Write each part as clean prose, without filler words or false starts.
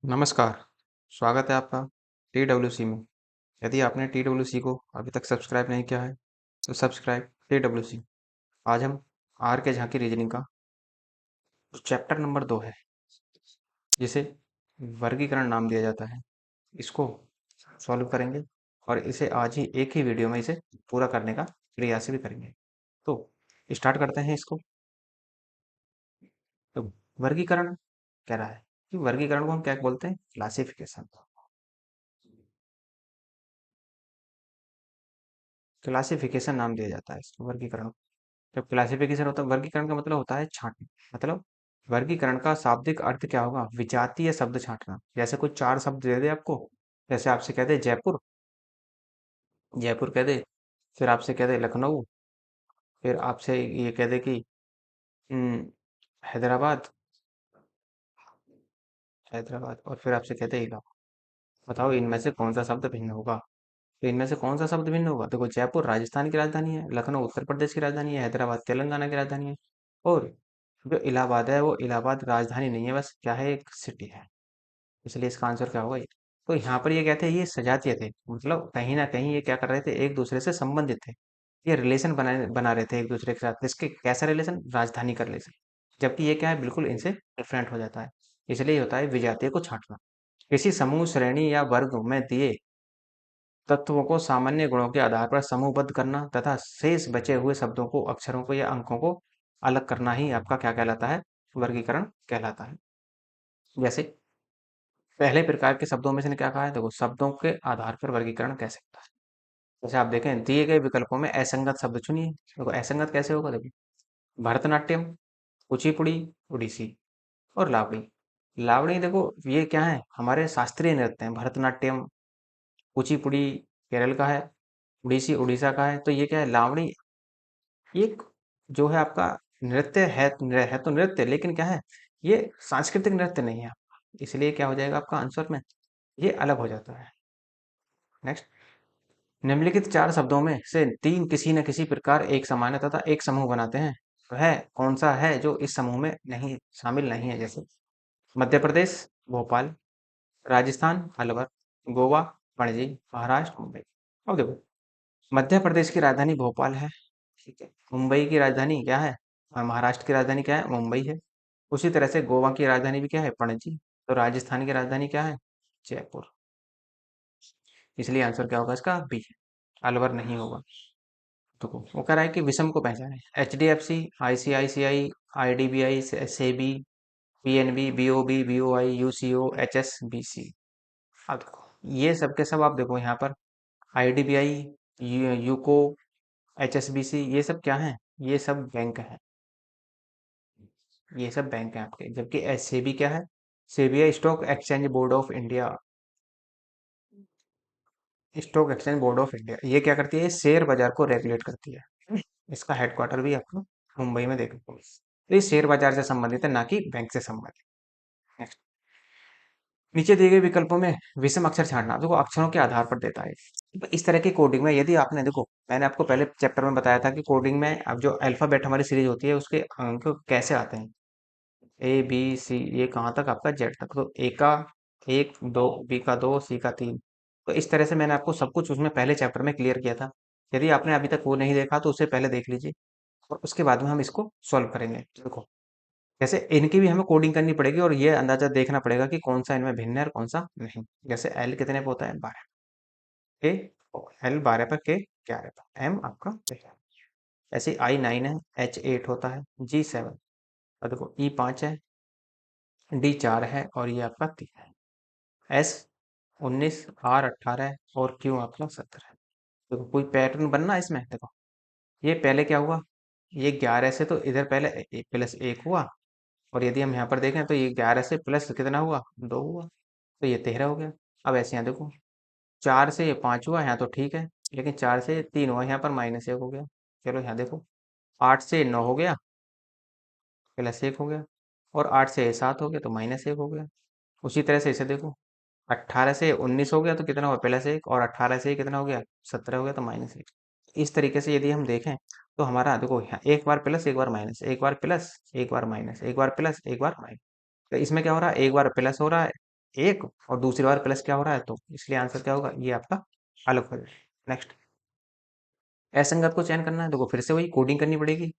नमस्कार, स्वागत है आपका TWC में। यदि आपने TWC को अभी तक सब्सक्राइब नहीं किया है, तो सब्सक्राइब TWC। आज हम आर के झांकी रीजनिंग का चैप्टर नंबर 2 है, जिसे वर्गीकरण नाम दिया जाता है। इसको सॉल्व करेंगे और इसे आज ही एक ही वीडियो में इसे पूरा करने का प्रयास भी करेंगे। तो स्टार्ट करते हैं इसको। तो वर्गीकरण कह रहा है कि वर्गीकरण को हम क्या बोलते हैं? क्लासिफिकेशन। क्लासिफिकेशन नाम दिया जाता है इसको, वर्गीकरण। जब क्लासिफिकेशन होता है, वर्गीकरण का मतलब होता है छांटना। मतलब वर्गीकरण का शाब्दिक अर्थ क्या होगा? विजातीय शब्द छांटना। जैसे कोई चार शब्द दे दे आपको, जैसे आपसे कह दे जयपुर, जयपुर कह दे, फिर आपसे कह दे लखनऊ, फिर आपसे ये कह दे कि हम्म, हैदराबाद, हैदराबाद, और फिर आपसे कह दे इलाहाबाद। बताओ इनमें से कौन सा शब्द भिन्न होगा? तो इनमें से कौन सा शब्द भिन्न होगा? देखो, जयपुर राजस्थान की राजधानी है, लखनऊ उत्तर प्रदेश की राजधानी है, हैदराबाद तेलंगाना की राजधानी है, और जो इलाहाबाद है वो इलाहाबाद राजधानी नहीं है, बस क्या है, एक सिटी है। इसलिए इसका आंसर क्या होगा? ये। तो यहाँ पर ये कहते हैं ये सजातीय थे, मतलब कहीं ना कहीं ये क्या कर रहे थे, एक दूसरे से संबंधित थे। ये रिलेशन बना रहे थे एक दूसरे के साथ। इसके कैसा रिलेशन? राजधानी का रिलेशन। जबकि ये क्या है, बिल्कुल इनसे डिफरेंट हो जाता है। इसलिए ये होता है विजातीय को छांटना। किसी समूह, श्रेणी या वर्ग में दिए तत्वों को सामान्य गुणों के आधार पर समूहबद्ध करना तथा शेष बचे हुए शब्दों को, अक्षरों को या अंकों को अलग करना ही आपका क्या कहलाता है? वर्गीकरण कहलाता है। जैसे पहले प्रकार के शब्दों में से ने क्या कहा है? देखो, शब्दों के आधार पर वर्गीकरण कैसे होता है। जैसे आप देखें, दिए गए विकल्पों में असंगत शब्द चुनिए। देखो असंगत कैसे होगा? देखो, भरतनाट्यम, कुचिपुड़ी, उड़ीसी और लावणी। लावणी देखो ये क्या है? हमारे शास्त्रीय नृत्य हैं। भरतनाट्यम, कुचिपुड़ी केरल का है, उड़ीसी उड़ीसा का है। तो ये क्या है? लावणी एक जो है आपका नृत्य है तो नृत्य, लेकिन क्या है, ये सांस्कृतिक नृत्य नहीं है। इसलिए क्या हो जाएगा आपका आंसर में? ये अलग हो जाता है। नेक्स्ट, निम्नलिखित चार शब्दों में से तीन किसी न किसी प्रकार एक समान तथा एक समूह बनाते हैं। वह कौन सा है जो इस समूह में नहीं शामिल नहीं है? जैसे मध्य प्रदेश भोपाल, राजस्थान अलवर, गोवा पणजी, महाराष्ट्र मुंबई। अब देखो, मध्य प्रदेश की राजधानी भोपाल है, ठीक है। मुंबई की राजधानी क्या है? महाराष्ट्र की राजधानी क्या है? मुंबई है। उसी तरह से गोवा की राजधानी भी क्या है? पणजी। तो राजस्थान की राजधानी क्या है? जयपुर। इसलिए आंसर क्या होगा इसका? बी, अलवर नहीं होगा। तो वो कह रहा है कि विषम को पहचाने। HDFC, ICICI, IDBI, SEBI, PNB, BOB, BOI, UCO, HSBC। अब देखो, ये सब के सब आप देखो यहाँ पर, IDBI, यूको, HSBC, ये सब क्या है? ये सब बैंक है। ये सब बैंक है आपके। जबकि सेबी क्या है? सेबी है stock exchange board of India. Stock exchange board of India ये क्या करती है? शेयर बाजार को रेगुलेट करती है। इसका हेडक्वार्टर भी आपको मुंबई में देखने को मिलता है। तो ये शेयर बाजार से संबंधित है, ना कि बैंक से संबंधित। नेक्स्ट, नीचे दिए गए विकल्पों में विषम अक्षर छांटना। देखो, अक्षरों के आधार पर देता है। तो इस तरह की कोडिंग में यदि आपने, देखो मैंने आपको पहले चैप्टर में बताया था कि कोडिंग में अब जो अल्फाबेट हमारी सीरीज होती है उसके अंक कैसे आते हैं। A B C, ये कहाँ तक? आपका जेड तक। तो ए का एक, दो, बी का दो, सी का तीन। तो इस तरह से मैंने आपको सब कुछ उसमें पहले चैप्टर में क्लियर किया था। यदि आपने अभी तक वो नहीं देखा तो उसे पहले देख लीजिए, और उसके बाद में हम इसको सॉल्व करेंगे। देखो, जैसे इनकी भी हमें कोडिंग करनी पड़ेगी और ये अंदाजा देखना पड़ेगा कि कौन सा इनमें भिन्न है और कौन सा नहीं। जैसे एल कितने पे होता है? 12। ए, एल 12 पर, के 11 पर, एम आपका 13। ऐसे I 9 है, H 8 होता है, G 7, और देखो E 5 है, D 4 है, और ये आपका 3 है। S 19, R 18 है, और Q आपका 17 है। देखो कोई पैटर्न बनना है इसमें। देखो, ये पहले क्या हुआ? ये 11 से तो इधर पहले प्लस 1 हुआ, और यदि हम यहाँ पर देखें तो ये 11 से प्लस कितना हुआ? 2 हुआ। तो ये 13 हो गया। अब ऐसे यहाँ देखो, 4 से ये 5 हुआ, यहाँ तो ठीक है, लेकिन 4 से 3 हुआ, यहाँ पर -1 हो गया। चलो यहाँ देखो, 8 से 9 हो गया, +1 हो गया, और 8 से 7 हो गया तो -1 हो गया। उसी तरह से इसे देखो, 18 से 19 हो गया तो कितना हुआ? +1, और 18 से कितना हो गया? 17 हो गया तो -1। इस तरीके से यदि हम देखें तो हमारा देखो, यहाँ एक बार प्लस, एक बार माइनस, एक बार प्लस, एक बार माइनस, एक बार प्लस, एक बार माइनस। तो इसमें क्या हो रहा है? एक बार प्लस हो रहा है, एक, और दूसरी बार प्लस क्या हो रहा है, तो इसलिए आंसर क्या होगा, ये आपका अलग हो जाएगा। नेक्स्ट, असंगत को चयन करना है, देखो फिर से वही कोडिंग करनी पड़ेगी।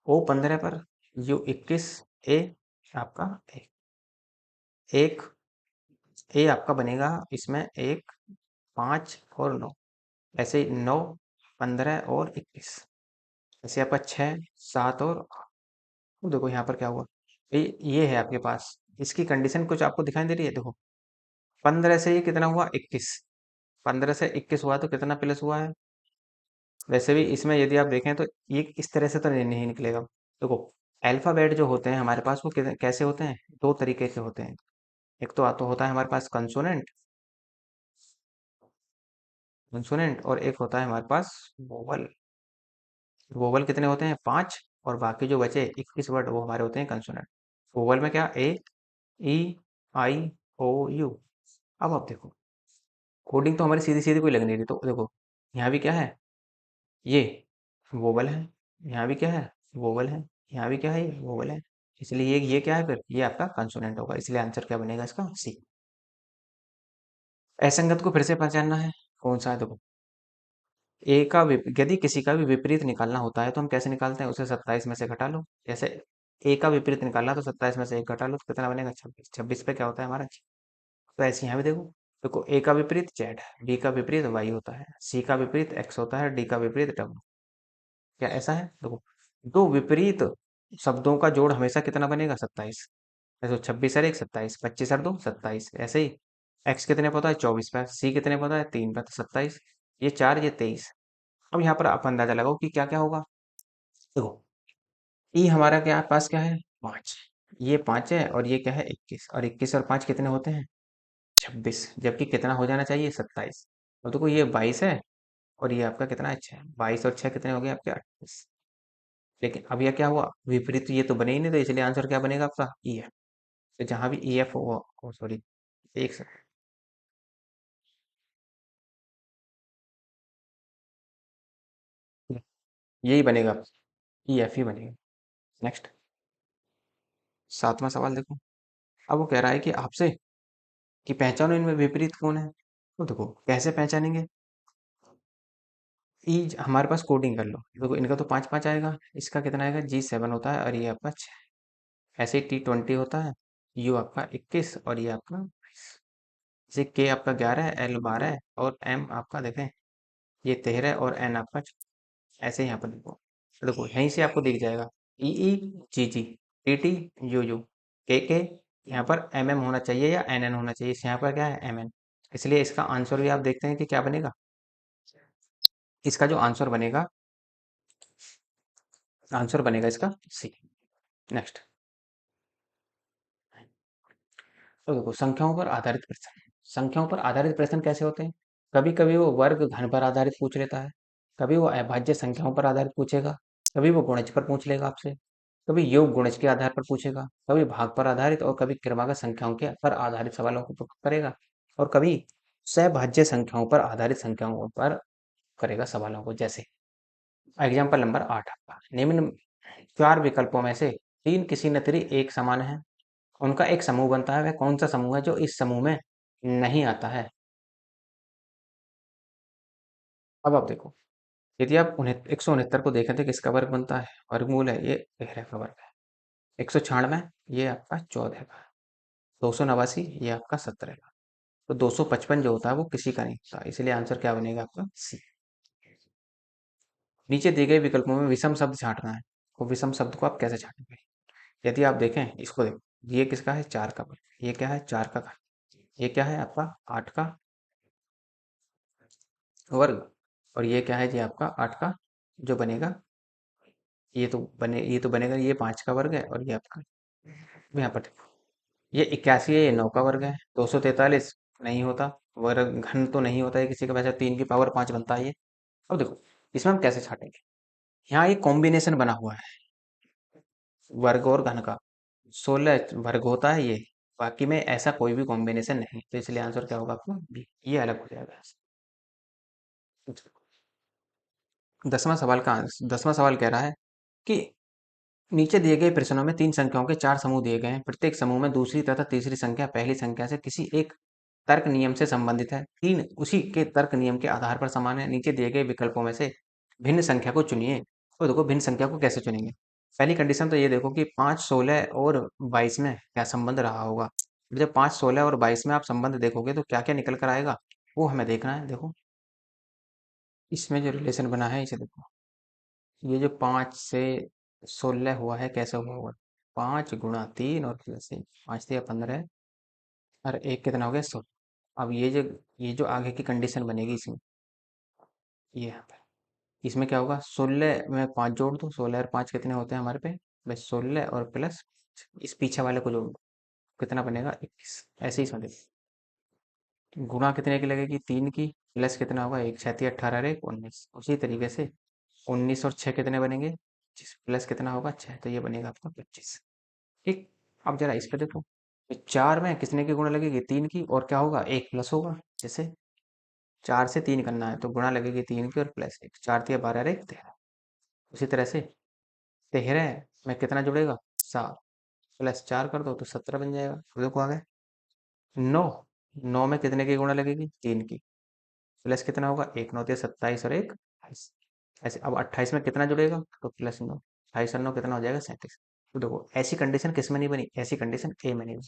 O15 पर U21 ए आपका एक ए आपका बनेगा इसमें एक, 5 और 9, ऐसे ही 9, 15 और 21, ऐसे आपका 6, 7 और 8। तो देखो यहाँ पर क्या हुआ, ये है आपके पास, इसकी कंडीशन कुछ आपको दिखाई दे रही है, देखो 15 से ये कितना हुआ, 21, 15 से 21 हुआ तो कितना प्लस हुआ है। वैसे भी इसमें यदि आप देखें तो ये इस तरह से तो नहीं निकलेगा। देखो अल्फाबेट जो होते हैं हमारे पास वो कैसे होते हैं, दो तरीके के होते हैं। एक तो होता है हमारे पास कंसोनेंट, और एक होता है हमारे पास वोवल। वोवल कितने होते हैं, 5, और बाकी जो बचे 21 वर्ड वो हमारे होते हैं कंसोनेंट। वोवल में क्या, ए, ई, आई, ओ, यू। अब आप देखो कोडिंग तो हमारी सीधी सीधी कोई लग नहीं रही, तो देखो यहाँ भी क्या है, ये वोवल है, यहाँ भी क्या है, वोवल है, यहाँ भी क्या है, ये वोवल है। इसलिए ये क्या है, फिर ये आपका कंसोनेंट होगा, इसलिए आंसर क्या बनेगा इसका, सी। असंगत को फिर से पहचानना है, कौन सा है, देखो ए का यदि किसी का भी विपरीत निकालना होता है तो हम कैसे निकालते हैं, उसे 27 में से घटा लो। जैसे ए का विपरीत निकालना तो 27 में से एक घटा लो तो कितना बनेगा, 26। 26 पे क्या होता है हमारा, तो ऐसे यहाँ भी देखो, देखो ए का विपरीत जेड, बी का विपरीत वाई होता है, सी का विपरीत एक्स होता है, डी का विपरीत डब्ल्यू। क्या ऐसा है, देखो दो विपरीत शब्दों का जोड़ हमेशा कितना बनेगा, 27। ऐसे 26 और एक 27, 25 और दो 27, ऐसे ही एक्स कितने पता है, 24 पे, सी कितने पता है, 3 पे, तो 27, ये 4, ये 23। अब यहाँ पर आप अंदाजा लगाओ कि क्या क्या होगा। देखो ई हमारा क्या पास क्या है, 5, ये 5 है, और ये क्या है 21, और 21 और 5 कितने होते हैं, 26, जबकि कितना हो जाना चाहिए, 27। अब देखो ये 22 है, और ये आपका कितना है, 6, 22 और 6 कितने हो गए आपके, 28। लेकिन अब यह क्या हुआ, विपरीत ये तो बने ही नहीं, तो इसलिए आंसर क्या बनेगा आपका, ई है। तो जहां भी ई एफ हो, सॉरी, एक सेकंड, यही बनेगा, ई एफ ही बनेगा। नेक्स्ट, 7वां सवाल देखो। अब वो कह रहा है कि आपसे कि पहचानो इनमें विपरीत कौन है। तो देखो कैसे पहचानेंगे, ई हमारे पास कोडिंग कर लो, देखो इनका तो 5 5 आएगा, इसका कितना आएगा, G7 होता है, और ये आपका 6, ऐसे ही T20 होता है, यू आपका 21, और ये आपका 22। जैसे के आपका 11 है, एल 12 है, और एम आपका देखें ये 13, और एन आपका 14। ऐसे यहाँ पर देखो, तो देखो यहीं से आपको दिख जाएगा, ई ई, जी जी, टी टी, यू यू, के, यहाँ पर एम एम होना चाहिए या एन एन होना चाहिए, इस यहाँ पर क्या है, एम एन। इसलिए इसका आंसर भी आप देखते हैं कि क्या बनेगा, इसका जो आंसर बनेगा, आंसर बनेगा इसका सी। नेक्स्ट, तो देखो संख्याओं पर आधारित प्रश्न। संख्याओं पर आधारित प्रश्न कैसे होते हैं, कभी कभी वो वर्ग घन पर आधारित पूछ लेता है, कभी वो अभाज्य संख्याओं पर आधारित पूछेगा, कभी वो गुणज पर पूछ लेगा आपसे, कभी योग गुणज के आधार पर पूछेगा, कभी भाग पर आधारित, और कभी क्रमागत संख्याओं के पर आधारित सवालों को करेगा, और कभी सहभाज्य संख्याओं पर आधारित संख्याओं पर करेगा सवालों को। जैसे एग्जाम्पल नंबर 8 आपका, निम्न 4 विकल्पों में से 3 किसी नतीरी एक समान है, उनका एक समूह बनता है, वह कौन सा समूह है जो इस समूह में नहीं आता है। अब आप देखो, यदि आप 169 को देखें तो किसका वर्ग बनता है, वर्गमूल है ये 13 का वर्ग है। 196 ये आपका 14 का, 289 ये आपका 17 का, तो 255 जो होता है वो किसी का नहीं होता, इसलिए आंसर क्या बनेगा आपका, सी। नीचे दिए गए विकल्पों में विषम शब्द छांटना है, तो विषम शब्द को आप कैसे छांटेंगे। यदि आप देखें इसको, देखो ये किसका है, 4 का वर्ग, ये क्या है, 4 का घन, ये क्या है आपका 8 का वर्ग, और ये क्या है जी आपका 8 का जो बनेगा, ये तो बनेगा, ये 5 का वर्ग है, और ये आपका, यहाँ पर देखो ये 81 है, ये 9 का वर्ग है, 243 नहीं होता, वर्ग घन तो नहीं होता है किसी का, वैसे 3 की पावर 5 बनता है ये। अब देखो इसमें हम कैसे छाटेंगे, यहाँ एक कॉम्बिनेशन बना हुआ है वर्ग और घन का, 16 वर्ग होता है ये, बाकी में ऐसा कोई भी कॉम्बिनेशन नहीं, तो इसलिए आंसर क्या होगा आपका बी, ये अलग हो जाएगा। 10वां सवाल कह रहा है कि नीचे दिए गए प्रश्नों में तीन संख्याओं के चार समूह दिए गए हैं। प्रत्येक समूह में दूसरी तथा तीसरी संख्या पहली संख्या से किसी एक तर्क नियम से संबंधित है। तीन उसी के तर्क नियम के आधार पर समान है। नीचे दिए गए विकल्पों में से भिन्न संख्या को चुनिए। तो देखो भिन्न संख्या को कैसे चुनेंगे। पहली कंडीशन तो ये देखो कि 5, 16 और 22 में क्या संबंध रहा होगा। जब 5, 16 और 22 में आप संबंध देखोगे तो क्या क्या निकल कर आएगा वो हमें देखना है। देखो इसमें जो रिलेशन बना है इसे देखो। ये जो 5 से 16 हुआ है कैसे हुआ होगा। 5 गुणा 3 और प्लस 1, 5 या 15 और एक कितना हो गया 16। अब ये जो आगे की कंडीशन बनेगी इसमें, ये यहाँ पे इसमें क्या होगा 16 में 5 जोड़ दो। 16 और 5 कितने होते हैं हमारे पे बस 16 और प्लस इस पीछे वाले को जोड़ दो कितना बनेगा 21। ऐसे ही समझ गुणा कितने की लगेगी 3 की प्लस कितना होगा 1, 6 18 और 1 19। उसी तरीके से 19 और 6 कितने बनेंगे 25 प्लस कितना होगा 6 तो ये बनेगा आपका 25। ठीक। अब जरा इस पे देखो। 4 में कितने की गुणा लगेगी 3 की और क्या होगा 1 प्लस होगा। जैसे 4 से 3 करना है तो गुणा लगेगी 3 की और प्लस 1, 4 तिया 12 और 1 13। उसी तरह से 13 में कितना जुड़ेगा 7 प्लस 4 कर दो तो 17 बन जाएगा। अब देखो आ गए 9। 9 में कितने की गुणा लगेगी 3 की प्लस कितना होगा 1 9 तिया 27 और 1 28। ऐसे अब 28 में कितना जुड़ेगा तो प्लस 9, 28 और 9 कितना हो जाएगा 37। तो देखो ऐसी कंडीशन किस में नहीं बनी, ऐसी कंडीशन ए में नहीं बनी।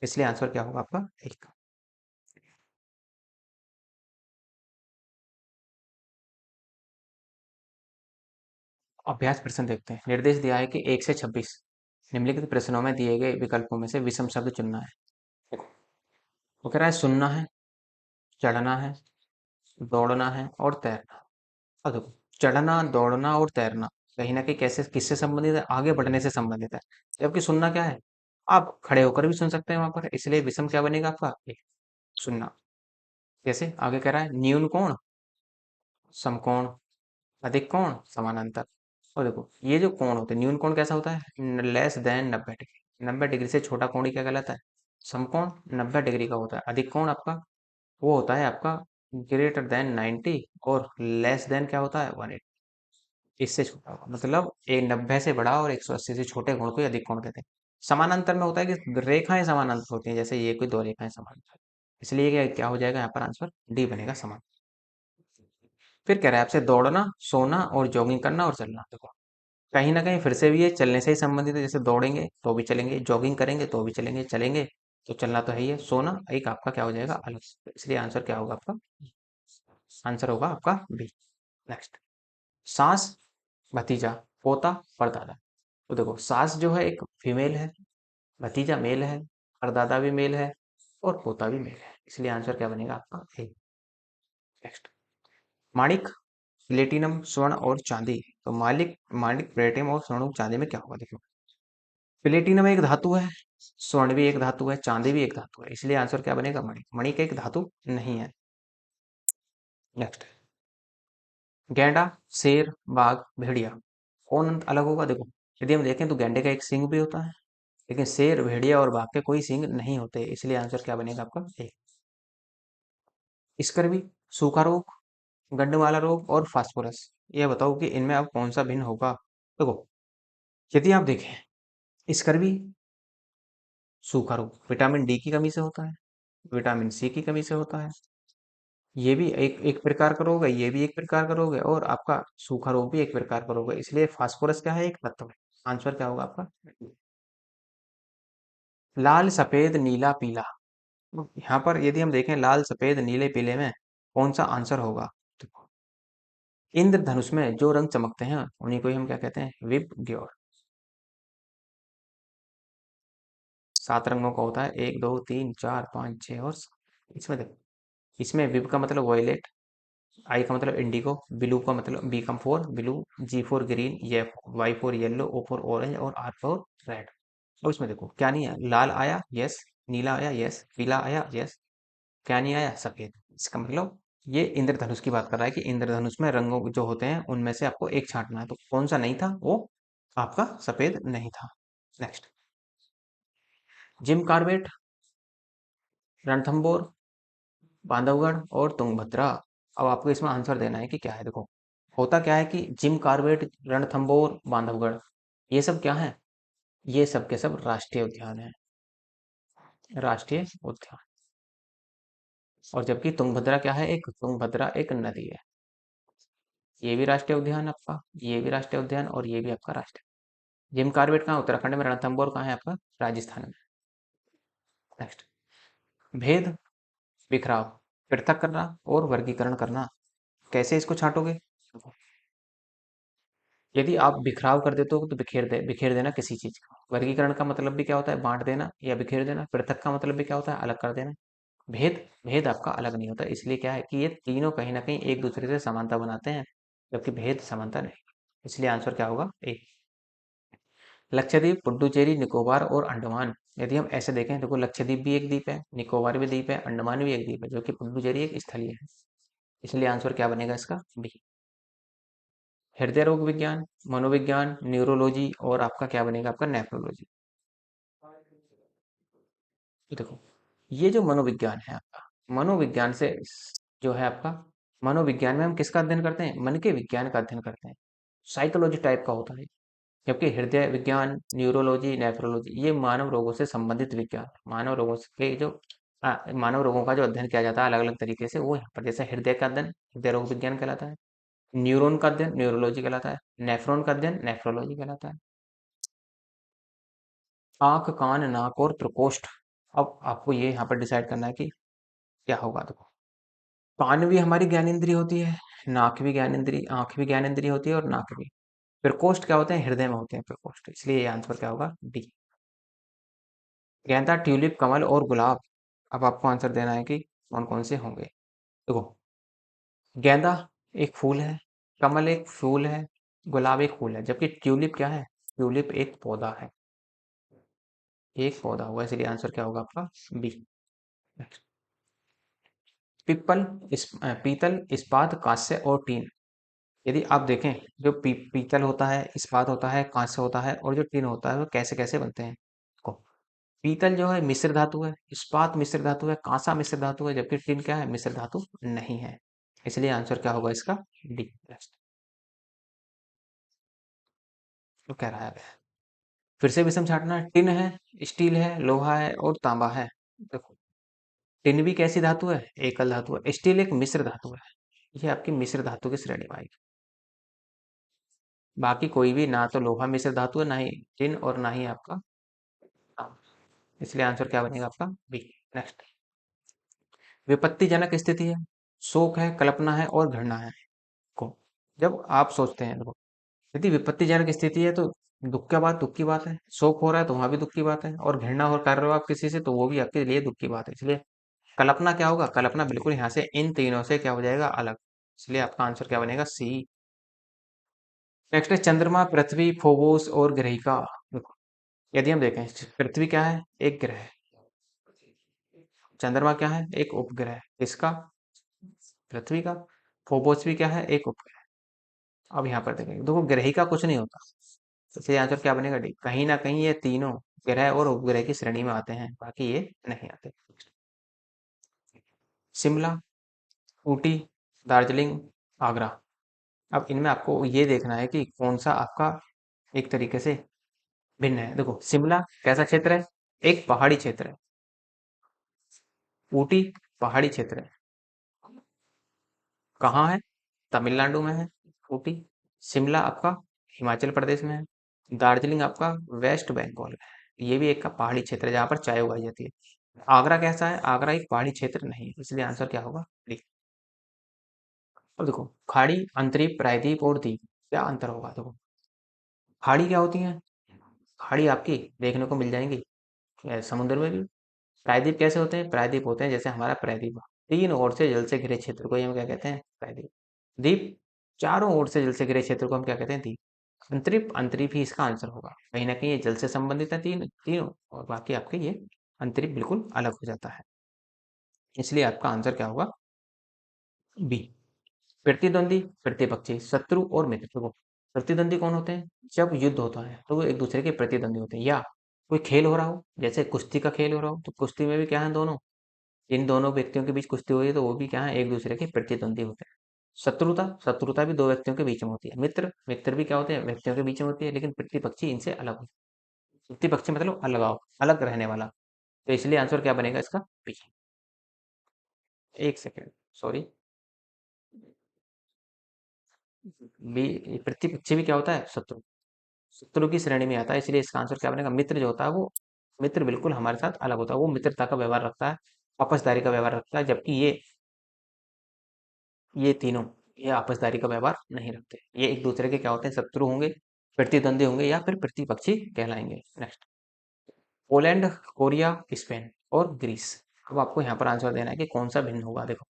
इसलिए आंसर क्या होगा आपका एक। अभ्यास प्रश्न देखते हैं। निर्देश दिया है कि 1 से 26 निम्नलिखित प्रश्नों में दिए गए विकल्पों में से विषम शब्द चुनना है। देखो वो कह रहा है सुनना है, चढ़ना है, दौड़ना है और तैरना। अब देखो चढ़ना दौड़ना और तैरना कहीं ना कहीं कैसे किससे संबंधित है आगे बढ़ने से संबंधित है। जबकि सुनना क्या है आप खड़े होकर भी सुन सकते हैं वहां पर। इसलिए विषम क्या बनेगा आपका एक सुनना। जैसे आगे कह रहा है न्यून कोण समकोण, अधिक कोण समानांतर। और देखो ये जो कोण होते हैं न्यून कोण कैसा होता है लेस देन 90 डिग्री। 90 डिग्री से छोटा कोण ही क्या कहलाता है समकोण। 90 डिग्री का होता है। अधिक कोण आपका वो होता है आपका ग्रेटर देन 90 और लेस देन क्या होता है 180। इससे छोटा होगा मतलब एक 90 से बड़ा और 180 से छोटे कोण को ही अधिक कोण कहते हैं। समानांतर में होता है कि रेखाएं समानांतर होती हैं जैसे ये कोई दो रेखाएं समानांतर। इसलिए क्या हो जाएगा यहाँ पर आंसर डी बनेगा समान। फिर कह रहा है आपसे दौड़ना सोना और जॉगिंग करना और चलना। देखो कहीं ना कहीं फिर से भी ये चलने से ही संबंधित है। जैसे दौड़ेंगे तो भी चलेंगे, जॉगिंग करेंगे तो भी चलेंगे, चलेंगे तो चलना तो है ही है। सोना एक आपका क्या हो जाएगा अलग से। इसलिए आंसर क्या होगा आपका आंसर होगा आपका बी। नेक्स्ट सास भतीजा पोता परदादा। तो देखो सास जो है एक फीमेल है, भतीजा मेल है, परदादा भी मेल है और पोता भी मेल है। इसलिए आंसर क्या बनेगा आपका ए। नेक्स्ट माणिक प्लेटिनम स्वर्ण और चांदी। तो मालिक माणिक प्लेटिनम और स्वर्ण और चांदी में क्या होगा देखो। प्लेटिनम एक धातु है, स्वर्ण भी एक धातु है, चांदी भी एक धातु है। इसलिए आंसर क्या बनेगा मणिक। मणिक एक धातु नहीं है। नेक्स्ट गैंडा शेर बाघ भेड़िया कौन अंत अलग होगा। देखो यदि हम देखें तो गैंडे का एक सींग भी होता है लेकिन शेर भेड़िया और बाघ के कोई सींग नहीं होते। इसलिए आंसर क्या बनेगा आपका ए। स्कर्वी सूखा रोग गंडमाला रोग और फास्फोरस। यह बताओ कि इनमें अब कौन सा भिन्न होगा। देखो यदि आप देखें स्कर्वी सूखा रोग विटामिन डी की कमी से होता है, विटामिन सी की कमी से होता है। ये भी एक एक प्रकार का रोग है, ये भी एक प्रकार का रोग है और आपका सूखा रोग भी एक प्रकार का रोग है। इसलिए फास्फोरस क्या है एक तत्व है। आंसर क्या होगा आपका लाल सफेद नीला पीला। तो यहाँ पर यदि हम देखें लाल सफेद नीले पीले में कौन सा आंसर होगा। देखो इंद्रधनुष में जो रंग चमकते हैं उन्हीं को ही हम क्या कहते हैं विप ग्योर। 7 रंगों का होता है 1 2 3 4 5 6 और 7। इसमें देखो इसमें विप का मतलब वॉयलेट, आई का मतलब इंडिगो, ब्लू का मतलब बी का for blue, G for green, Y for yellow, O for orange और आर फॉर रेड। और इसमें देखो क्या नहीं है लाल आया यस, नीला आया यस, पीला आया यस, क्या नहीं आया सफेद। इसका मतलब ये इंद्रधनुष की बात कर रहा है कि इंद्रधनुष में रंगों जो होते हैं उनमें से आपको एक छांटना है। तो कौन सा नहीं था वो आपका सफेद नहीं था। Next Jim Corbett Ranthambore Bandhavgarh और तुंगभद्रा। अब आपको इसमें आंसर देना है कि क्या है। देखो होता क्या है कि जिम कार्बेट रणथंबोर बांधवगढ़ ये सब क्या है? ये सब के सब राष्ट्रीय उद्यान है। राष्ट्रीय उद्यान। और जबकि तुंगभद्रा क्या है? एक तुंगभद्रा एक नदी है। ये भी राष्ट्रीय उद्यान आपका, ये भी राष्ट्रीय उद्यान, और ये भी आपका राष्ट्रीय। जिम कॉर्बेट कहाँ? उत्तराखंड में। रणथंभौर कहाँ है आपका? राजस्थान में। नेक्स्ट, भेद, बिखराव, पृथक करना और वर्गीकरण करना। कैसे इसको छांटोगे? यदि आप बिखराव कर देते हो तो बिखेर देना किसी चीज का। वर्गीकरण का मतलब भी क्या होता है? बांट देना या बिखेर देना। पृथक का मतलब भी क्या होता है? अलग कर देना। भेद, भेद आपका अलग नहीं होता, इसलिए क्या है कि ये तीनों कहीं ना कहीं एक दूसरे से समानता बनाते हैं, जबकि भेद समानता नहीं। इसलिए आंसर क्या होगा? ए। लक्षद्वीप, पुडुचेरी, निकोबार और अंडमान। यदि हम ऐसे देखें, देखो लक्षद्वीप भी एक द्वीप है, निकोबार भी द्वीप है, अंडमान भी एक द्वीप है, जो कि पुडुचेरी एक स्थलीय है। इसलिए आंसर क्या बनेगा इसका? बी। हृदय रोग विज्ञान, मनोविज्ञान, न्यूरोलॉजी और आपका क्या बनेगा? आपका नेफ्रोलॉजी। देखो, ये जो मनोविज्ञान है आपका, मनोविज्ञान से जो है आपका, मनोविज्ञान में हम किसका अध्ययन करते हैं? मन के विज्ञान का अध्ययन करते हैं। साइकोलॉजी टाइप का होता है। जबकि हृदय विज्ञान, न्यूरोलॉजी, नेफ्रोलॉजी ये मानव रोगों से संबंधित विज्ञान है। मानव रोगों के जो मानव रोगों का जो अध्ययन किया जाता है अलग अलग तरीके से, वो यहाँ पर जैसे हृदय का अध्ययन हृदय रोग विज्ञान कहलाता है, न्यूरॉन का अध्ययन न्यूरोलॉजी कहलाता है, नेफ्रॉन का अध्ययन नेफ्रोलॉजी कहलाता है। आंख, कान, नाक और प्रकोष्ठ। अब आपको ये यहाँ पर डिसाइड करना है कि क्या होगा। देखो, कान भी हमारी ज्ञानेंद्रिय होती है, नाक भी ज्ञानेंद्रिय, आंख भी ज्ञानेंद्रिय होती है, और नाक भी। प्रकोष्ठ क्या होते हैं? हृदय में होते हैं प्रकोष्ठ, इसलिए ये आंसर क्या होगा? डी। गेंदा, ट्यूलिप, कमल और गुलाब। अब आपको आंसर देना है कि कौन कौन से होंगे। देखो, गेंदा एक फूल है, कमल एक फूल है, गुलाब एक फूल है, जबकि ट्यूलिप क्या है? ट्यूलिप एक पौधा है, एक पौधा हुआ, इसलिए आंसर क्या होगा आपका? बी। पिप्पल, पीतल, इस्पात, कांस्य और टीन। यदि आप देखें, जो पीतल होता है, इस्पात होता है, कांस्य होता है, और जो टीन होता है, वो कैसे कैसे बनते हैं। देखो, पीतल जो है मिश्र धातु है, इस्पात मिश्र धातु है, कांसा मिश्र धातु है, जबकि टीन क्या है? मिश्र धातु नहीं है। इसलिए आंसर क्या होगा इसका? डी। तो कह रहा है, फिर से विषम छाटना। टिन है, स्टील है, लोहा है और तांबा है। देखो, टिन भी कैसी धातु है? एकल धातु है। स्टील एक मिश्र धातु है, ये आपकी मिश्र धातु की श्रेणी में आएगी। बाकी कोई भी ना तो लोहा मिश्र धातु है, ना ही टिन, और ना ही आपका तांबा। इसलिए आंसर क्या बनेगा आपका? बी। नेक्स्ट, विपत्तिजनक स्थिति है, शोक है, कल्पना है और घृणा है। को जब आप सोचते हैं, देखो, यदि विपत्तिजनक स्थिति है तो दुख का बात, दुख की बात है। शोक हो रहा है तो वहां भी दुख की बात है, और घृणा हो कर रहे हो आप किसी से तो वो भी आपके लिए दुख की बात है। इसलिए कल्पना क्या होगा? कल्पना बिल्कुल यहाँ से इन तीनों से क्या हो जाएगा? अलग। इसलिए आपका आंसर क्या बनेगा? सी। नेक्स्ट है चंद्रमा, पृथ्वी, फोबोस और ग्रहिका। देखो, यदि हम देखें, पृथ्वी क्या है? एक ग्रह है। चंद्रमा क्या है? एक उपग्रह। इसका? पृथ्वी का। फोबोस भी क्या है? एक उपग्रह। अब यहाँ पर देखेंगे, देखो ग्रहिका कुछ नहीं होता, तो इसलिए आंसर क्या बनेगा? डी। कहीं ना कहीं ये तीनों ग्रह और उपग्रह की श्रेणी में आते हैं, बाकी ये नहीं आते। शिमला, ऊटी, दार्जिलिंग, आगरा। अब इनमें आपको ये देखना है कि कौन सा आपका एक तरीके से भिन्न है। देखो, शिमला कैसा क्षेत्र है? एक पहाड़ी क्षेत्र है। ऊटी पहाड़ी क्षेत्र है। कहाँ है? तमिलनाडु में है ऊटी। शिमला आपका हिमाचल प्रदेश में है। दार्जिलिंग आपका वेस्ट बंगाल में है। ये भी एक का पहाड़ी क्षेत्र है जहाँ पर चाय उगाई जाती है। आगरा कैसा है? आगरा एक पहाड़ी क्षेत्र नहीं है, इसलिए आंसर क्या होगा? डी। अब देखो, खाड़ी, अंतरीप, प्रायद्वीप और द्वीप, क्या अंतर होगा? देखो, खाड़ी क्या होती है? खाड़ी आपकी देखने को मिल जाएंगी समुद्र में भी। प्रायद्वीप कैसे होते हैं? प्रायद्वीप होते हैं जैसे हमारा प्रायद्वीप, तीन ओर से जल से घिरे क्षेत्र को ही हम क्या कहते हैं? प्रायद्वीप। द्वीप, चारों ओर से जल से घिरे क्षेत्र को हम क्या कहते हैं? द्वीप। अंतरिप, अंतरिप ही इसका आंसर होगा। कहीं ना कहीं ये जल से संबंधित है तीनों, और बाकी आपके ये अंतरिप बिल्कुल अलग हो जाता है। इसलिए आपका आंसर क्या होगा? बी। प्रतिद्वंदी, प्रतिपक्षी, शत्रु और मित्र। देखो, प्रतिद्वंदी कौन होते हैं? जब युद्ध होता है तो वो एक दूसरे के प्रतिद्वंदी होते हैं, या कोई खेल हो रहा हो, जैसे कुश्ती का खेल हो रहा हो, तो कुश्ती में भी क्या है? दोनों, इन दोनों व्यक्तियों के बीच कुश्ती हो रही है तो वो भी क्या है? एक दूसरे के प्रतिद्वंदी होते हैं। शत्रुता, शत्रुता भी दो व्यक्तियों के बीच में होती है। मित्र, मित्र भी क्या होते हैं, व्यक्तियों के बीच में होती है, लेकिन प्रतिपक्षी इनसे अलग होते हैं। प्रतिपक्षी मतलब अलगाव, अलग रहने वाला। तो इसलिए आंसर क्या बनेगा इसका, बी। एक सेकेंड, सॉरी, बी। प्रतिपक्षी भी क्या होता है, शत्रु, शत्रु की श्रेणी में आता है, इसलिए इसका आंसर क्या बनेगा, मित्र जो होता है वो, मित्र बिल्कुल हमारे साथ अलग होता है, वो मित्रता का व्यवहार रखता है, आपसदारी का व्यवहार रखता है, जबकि ये तीनों, ये आपसदारी का व्यवहार नहीं रखते। ये एक दूसरे के क्या होते हैं, शत्रु होंगे, प्रतिद्वंदी होंगे, या फिर प्रतिपक्षी कहलाएंगे। नेक्स्ट, पोलैंड, कोरिया, स्पेन और ग्रीस। अब आपको यहाँ पर आंसर देना है कि कौन सा भिन्न होगा। देखो,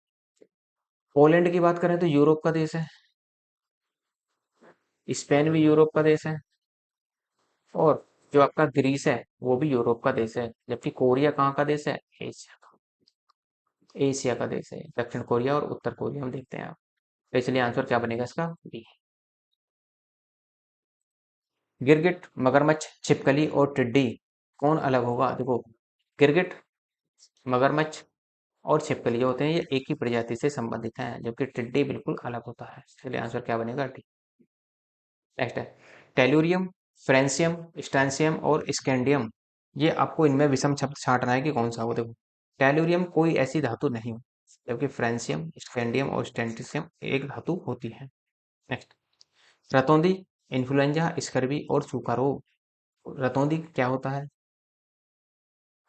पोलैंड की बात करें तो यूरोप का देश है, स्पेन भी यूरोप का देश है, और जो आपका ग्रीस है वो भी यूरोप का देश है, जबकि कोरिया कहाँ का देश है, एशिया का, एशिया का देश है। दक्षिण कोरिया और उत्तर कोरिया हम देखते हैं आप। तो इसलिए आंसर क्या बनेगा इसका, बी। गिरगिट, मगरमच्छ, छिपकली और टिड्डी, कौन अलग होगा। देखो, गिरगिट, मगरमच्छ और छिपकली जो होते हैं ये एक ही प्रजाति से संबंधित हैं, जबकि टिड्डी बिल्कुल अलग होता है। इसलिए आंसर क्या बनेगा, डी। नेक्स्ट है टेलुरियम, फ्रेंसियम, स्टैंसियम और स्कैंडियम। ये आपको इनमें विषम शब्द छांटना है कि कौन सा हो। देखो, टेलुरियम कोई ऐसी धातु नहीं हो, जबकि फ्रेंसियम, स्कैंडियम और स्टेंटिसियम एक धातु होती है। नेक्स्ट, रतौंधी, इन्फ्लुएंजा, स्कर्वी और सूखा रोग। रतौंधी क्या होता है,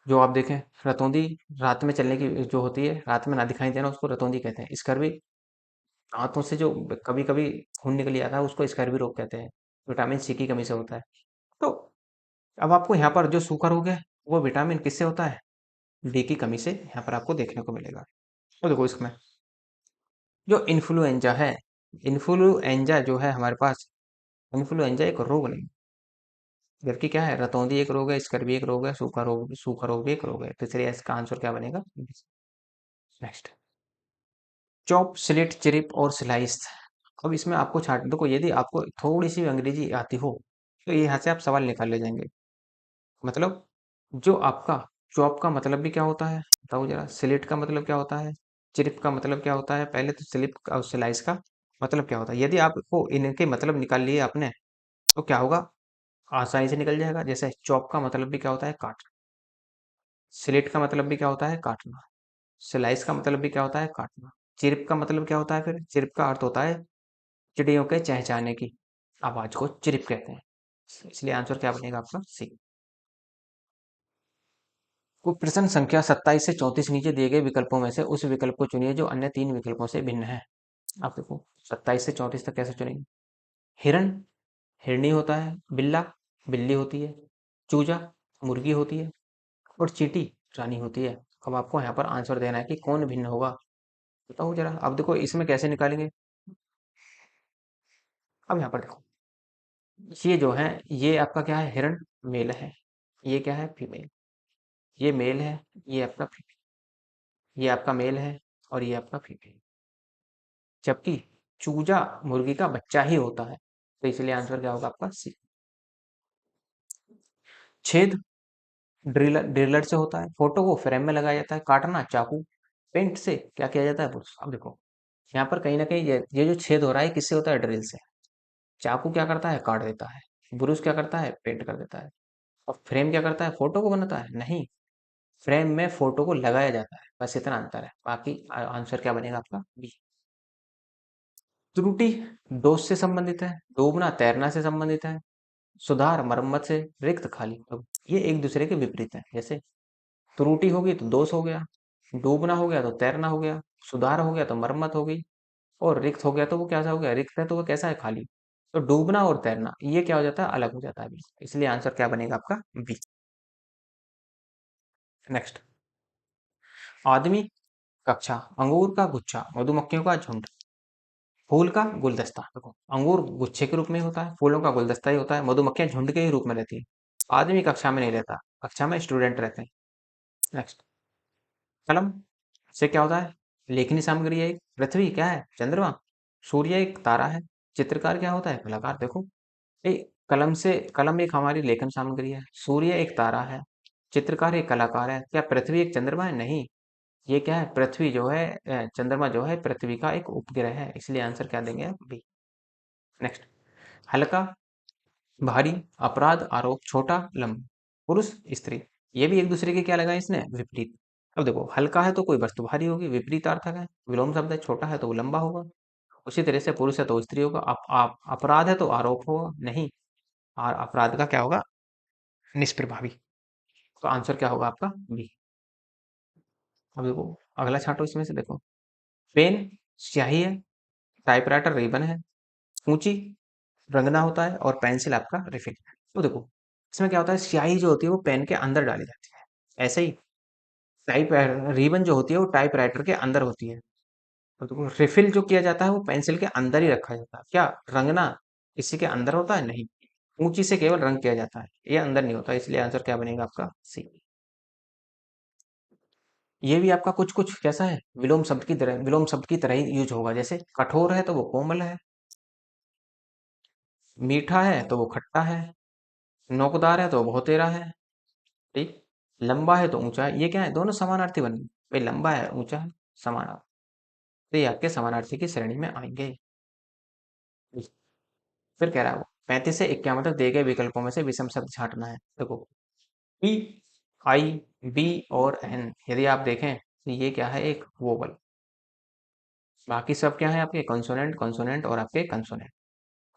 जो आप देखें, रतौंधी रात में चलने की जो होती है, रात में ना दिखाई देना, उसको रतौंधी कहते हैं। स्कर्वी, दांतों से जो कभी कभी खून निकल जाता है, उसको स्कर्वी रोग कहते हैं, विटामिन सी की कमी से होता है। तो अब आपको यहाँ पर जो सूखा रोग है वो विटामिन किससे होता है, डी की कमी से यहाँ पर आपको देखने को मिलेगा। तो देखो इसमें जो इन्फ्लुएंजा है, इन्फ्लुएंजा जो है हमारे पास, इन्फ्लुएंजा एक रोग नहीं, जबकि क्या है, रतौंधी एक रोग है, स्कर्वी एक रोग है, सूखा रोग भी एक रोग है। तो इसलिए इसका आंसर क्या बनेगा। नेक्स्ट, चॉप, स्लिट, चिरिप और स्लाइस। अब इसमें आपको छाट, देखो यदि आपको थोड़ी सी अंग्रेजी आती हो तो यहाँ से आप सवाल निकाल ले जाएंगे। मतलब जो आपका चॉप का मतलब भी क्या होता है बताओ जरा, स्लिट का मतलब क्या होता है, चिरिप का मतलब क्या होता है, पहले तो स्लिप और स्लाइस का मतलब क्या होता है। यदि आपको इनके मतलब निकाल लिए आपने तो क्या होगा, आसानी से निकल जाएगा। जैसे चॉप का मतलब भी क्या होता है, काटना, स्लिट का मतलब भी क्या होता है, काटना, स्लाइस का मतलब भी क्या होता है, काटना, चिरिप का मतलब क्या होता है, फिर चिरिप का अर्थ होता है चिड़ियों के चहचहाने की आवाज को चिरिप कहते हैं। इसलिए आंसर क्या बनेगा आपका, सी। को प्रश्न संख्या 27 से 34 नीचे दिए गए विकल्पों में से उस विकल्प को चुनिए जो अन्य तीन विकल्पों से भिन्न है। आप देखो 27 से 34 तक कैसे चुनेंगे। हिरण, हिरणी होता है, बिल्ला, बिल्ली होती है, चूजा, मुर्गी होती है, और चींटी, रानी होती है। अब आपको यहाँ पर आंसर देना है कि कौन भिन्न होगा, बताओ जरा। अब देखो इसमें कैसे निकालेंगे। अब यहाँ पर देखो, ये जो है, ये आपका क्या है, हिरण मेल है, ये क्या है, फीमेल, ये मेल है, ये आपका ये आपका मेल है, और ये आपका फीमेल, जबकि चूजा मुर्गी का बच्चा ही होता है। तो इसलिए आंसर क्या होगा आपका, सी। छेद, ड्रिलर, ड्रिलर से होता है, फोटो को फ्रेम में लगाया जाता है, काटना चाकू, पेंट से क्या किया जाता है, ब्रश। अब देखो यहाँ पर कहीं ना कहीं ये जो छेद हो रहा है किससे होता है, ड्रिल से। चाकू क्या करता है, काट देता है, ब्रुश क्या करता है, पेंट कर देता है, और फ्रेम क्या करता है, फोटो को बनाता है, नहीं, फ्रेम में फोटो को लगाया जाता है, बस इतना अंतर है। बाकी आंसर क्या बनेगा आपका, बी। त्रुटि, दोष से संबंधित है, डूबना तैरना से संबंधित है, सुधार मरम्मत से, रिक्त खाली। अब ये एक दूसरे के विपरीत है। जैसे त्रुटि होगी तो दोष हो गया, डूबना हो गया तो तैरना हो गया, सुधार हो गया तो मरम्मत हो गई, और रिक्त हो गया तो वो कैसा हो गया, रिक्त है तो वो कैसा है, खाली। तो डूबना और तैरना ये क्या हो जाता है, अलग हो जाता है बिल्कुल। इसलिए आंसर क्या बनेगा आपका, बी। नेक्स्ट, आदमी, कक्षा, अंगूर का गुच्छा, मधुमक्खियों का झुंड, फूल का गुलदस्ता। देखो, अंगूर गुच्छे के रूप में होता है, फूलों का गुलदस्ता ही होता है, मधुमक्खियां झुंड के ही रूप में रहती है। आदमी कक्षा में नहीं रहता, कक्षा में स्टूडेंट रहते हैं। नेक्स्ट, कलम से क्या होता है, लेखनी सामग्री है एक, पृथ्वी क्या है, चंद्रमा, सूर्य एक तारा है, चित्रकार क्या होता है, कलाकार। देखो, ए, कलम से, कलम एक हमारी लेखन सामग्री है, सूर्य एक तारा है, चित्रकार एक कलाकार है, क्या पृथ्वी एक चंद्रमा है, नहीं, ये क्या है, पृथ्वी जो है, चंद्रमा जो है पृथ्वी का एक उपग्रह है, इसलिए आंसर क्या देंगे, बी। नेक्स्ट, हल्का, भारी, अपराध, आरोप, छोटा, लंबा, पुरुष, स्त्री। ये भी एक दूसरे के क्या लगाए इसने, विपरीत। अब देखो, हल्का है तो कोई वस्तु भारी होगी, विपरीत अर्थक है, विलोम शब्द है, छोटा है तो वो लंबा होगा। उसी तरह से पुरुष है तो स्त्री होगा, अपराध है तो आरोप होगा नहीं, और अपराध का क्या होगा, निष्प्रभावी। तो आंसर क्या होगा आपका, बी। अब देखो, अगला छांटो इसमें से, देखो, पेन स्याही है, टाइपराइटर रिबन है, ऊंची रंगना होता है, और पेंसिल आपका रिफिल। तो देखो, इसमें क्या होता है, स्याही जो होती है वो पेन के अंदर डाली जाती है, ऐसे ही टाइप रिबन जो होती है वो टाइप राइटर के अंदर होती है। तो देखो, रिफिल जो किया जाता है वो पेंसिल के अंदर ही रखा जाता है, क्या रंगना इसी के अंदर होता है, नहीं, ऊंची से केवल रंग किया जाता है, ये अंदर नहीं होता, इसलिए आंसर क्या बनेगा आपका, सी। ये भी आपका कुछ कुछ कैसा है, विलोम शब्द की तरह, विलोम शब्द की तरह ही यूज होगा, जैसे कठोर है तो वो कोमल है, मीठा है तो वो खट्टा है, नोकदार है तो वो बहुतेरा है, ठीक, लंबा है तो ऊंचा है, ये क्या है, दोनों समानार्थी बन गए, भाई लंबा है ऊंचा है, समानार्थी, तो ये आपके समानार्थी की श्रेणी में आएंगे। फिर कह रहा है वो, 35 से 51 तक दिए गए विकल्पों में से विषम शब्द छांटना है। देखो, पी, आई, बी और एन, यदि आप देखें तो ये क्या है, एक वोवल, बाकी सब क्या है आपके, कंसोनेंट, कंसोनेंट और आपके कंसोनेंट।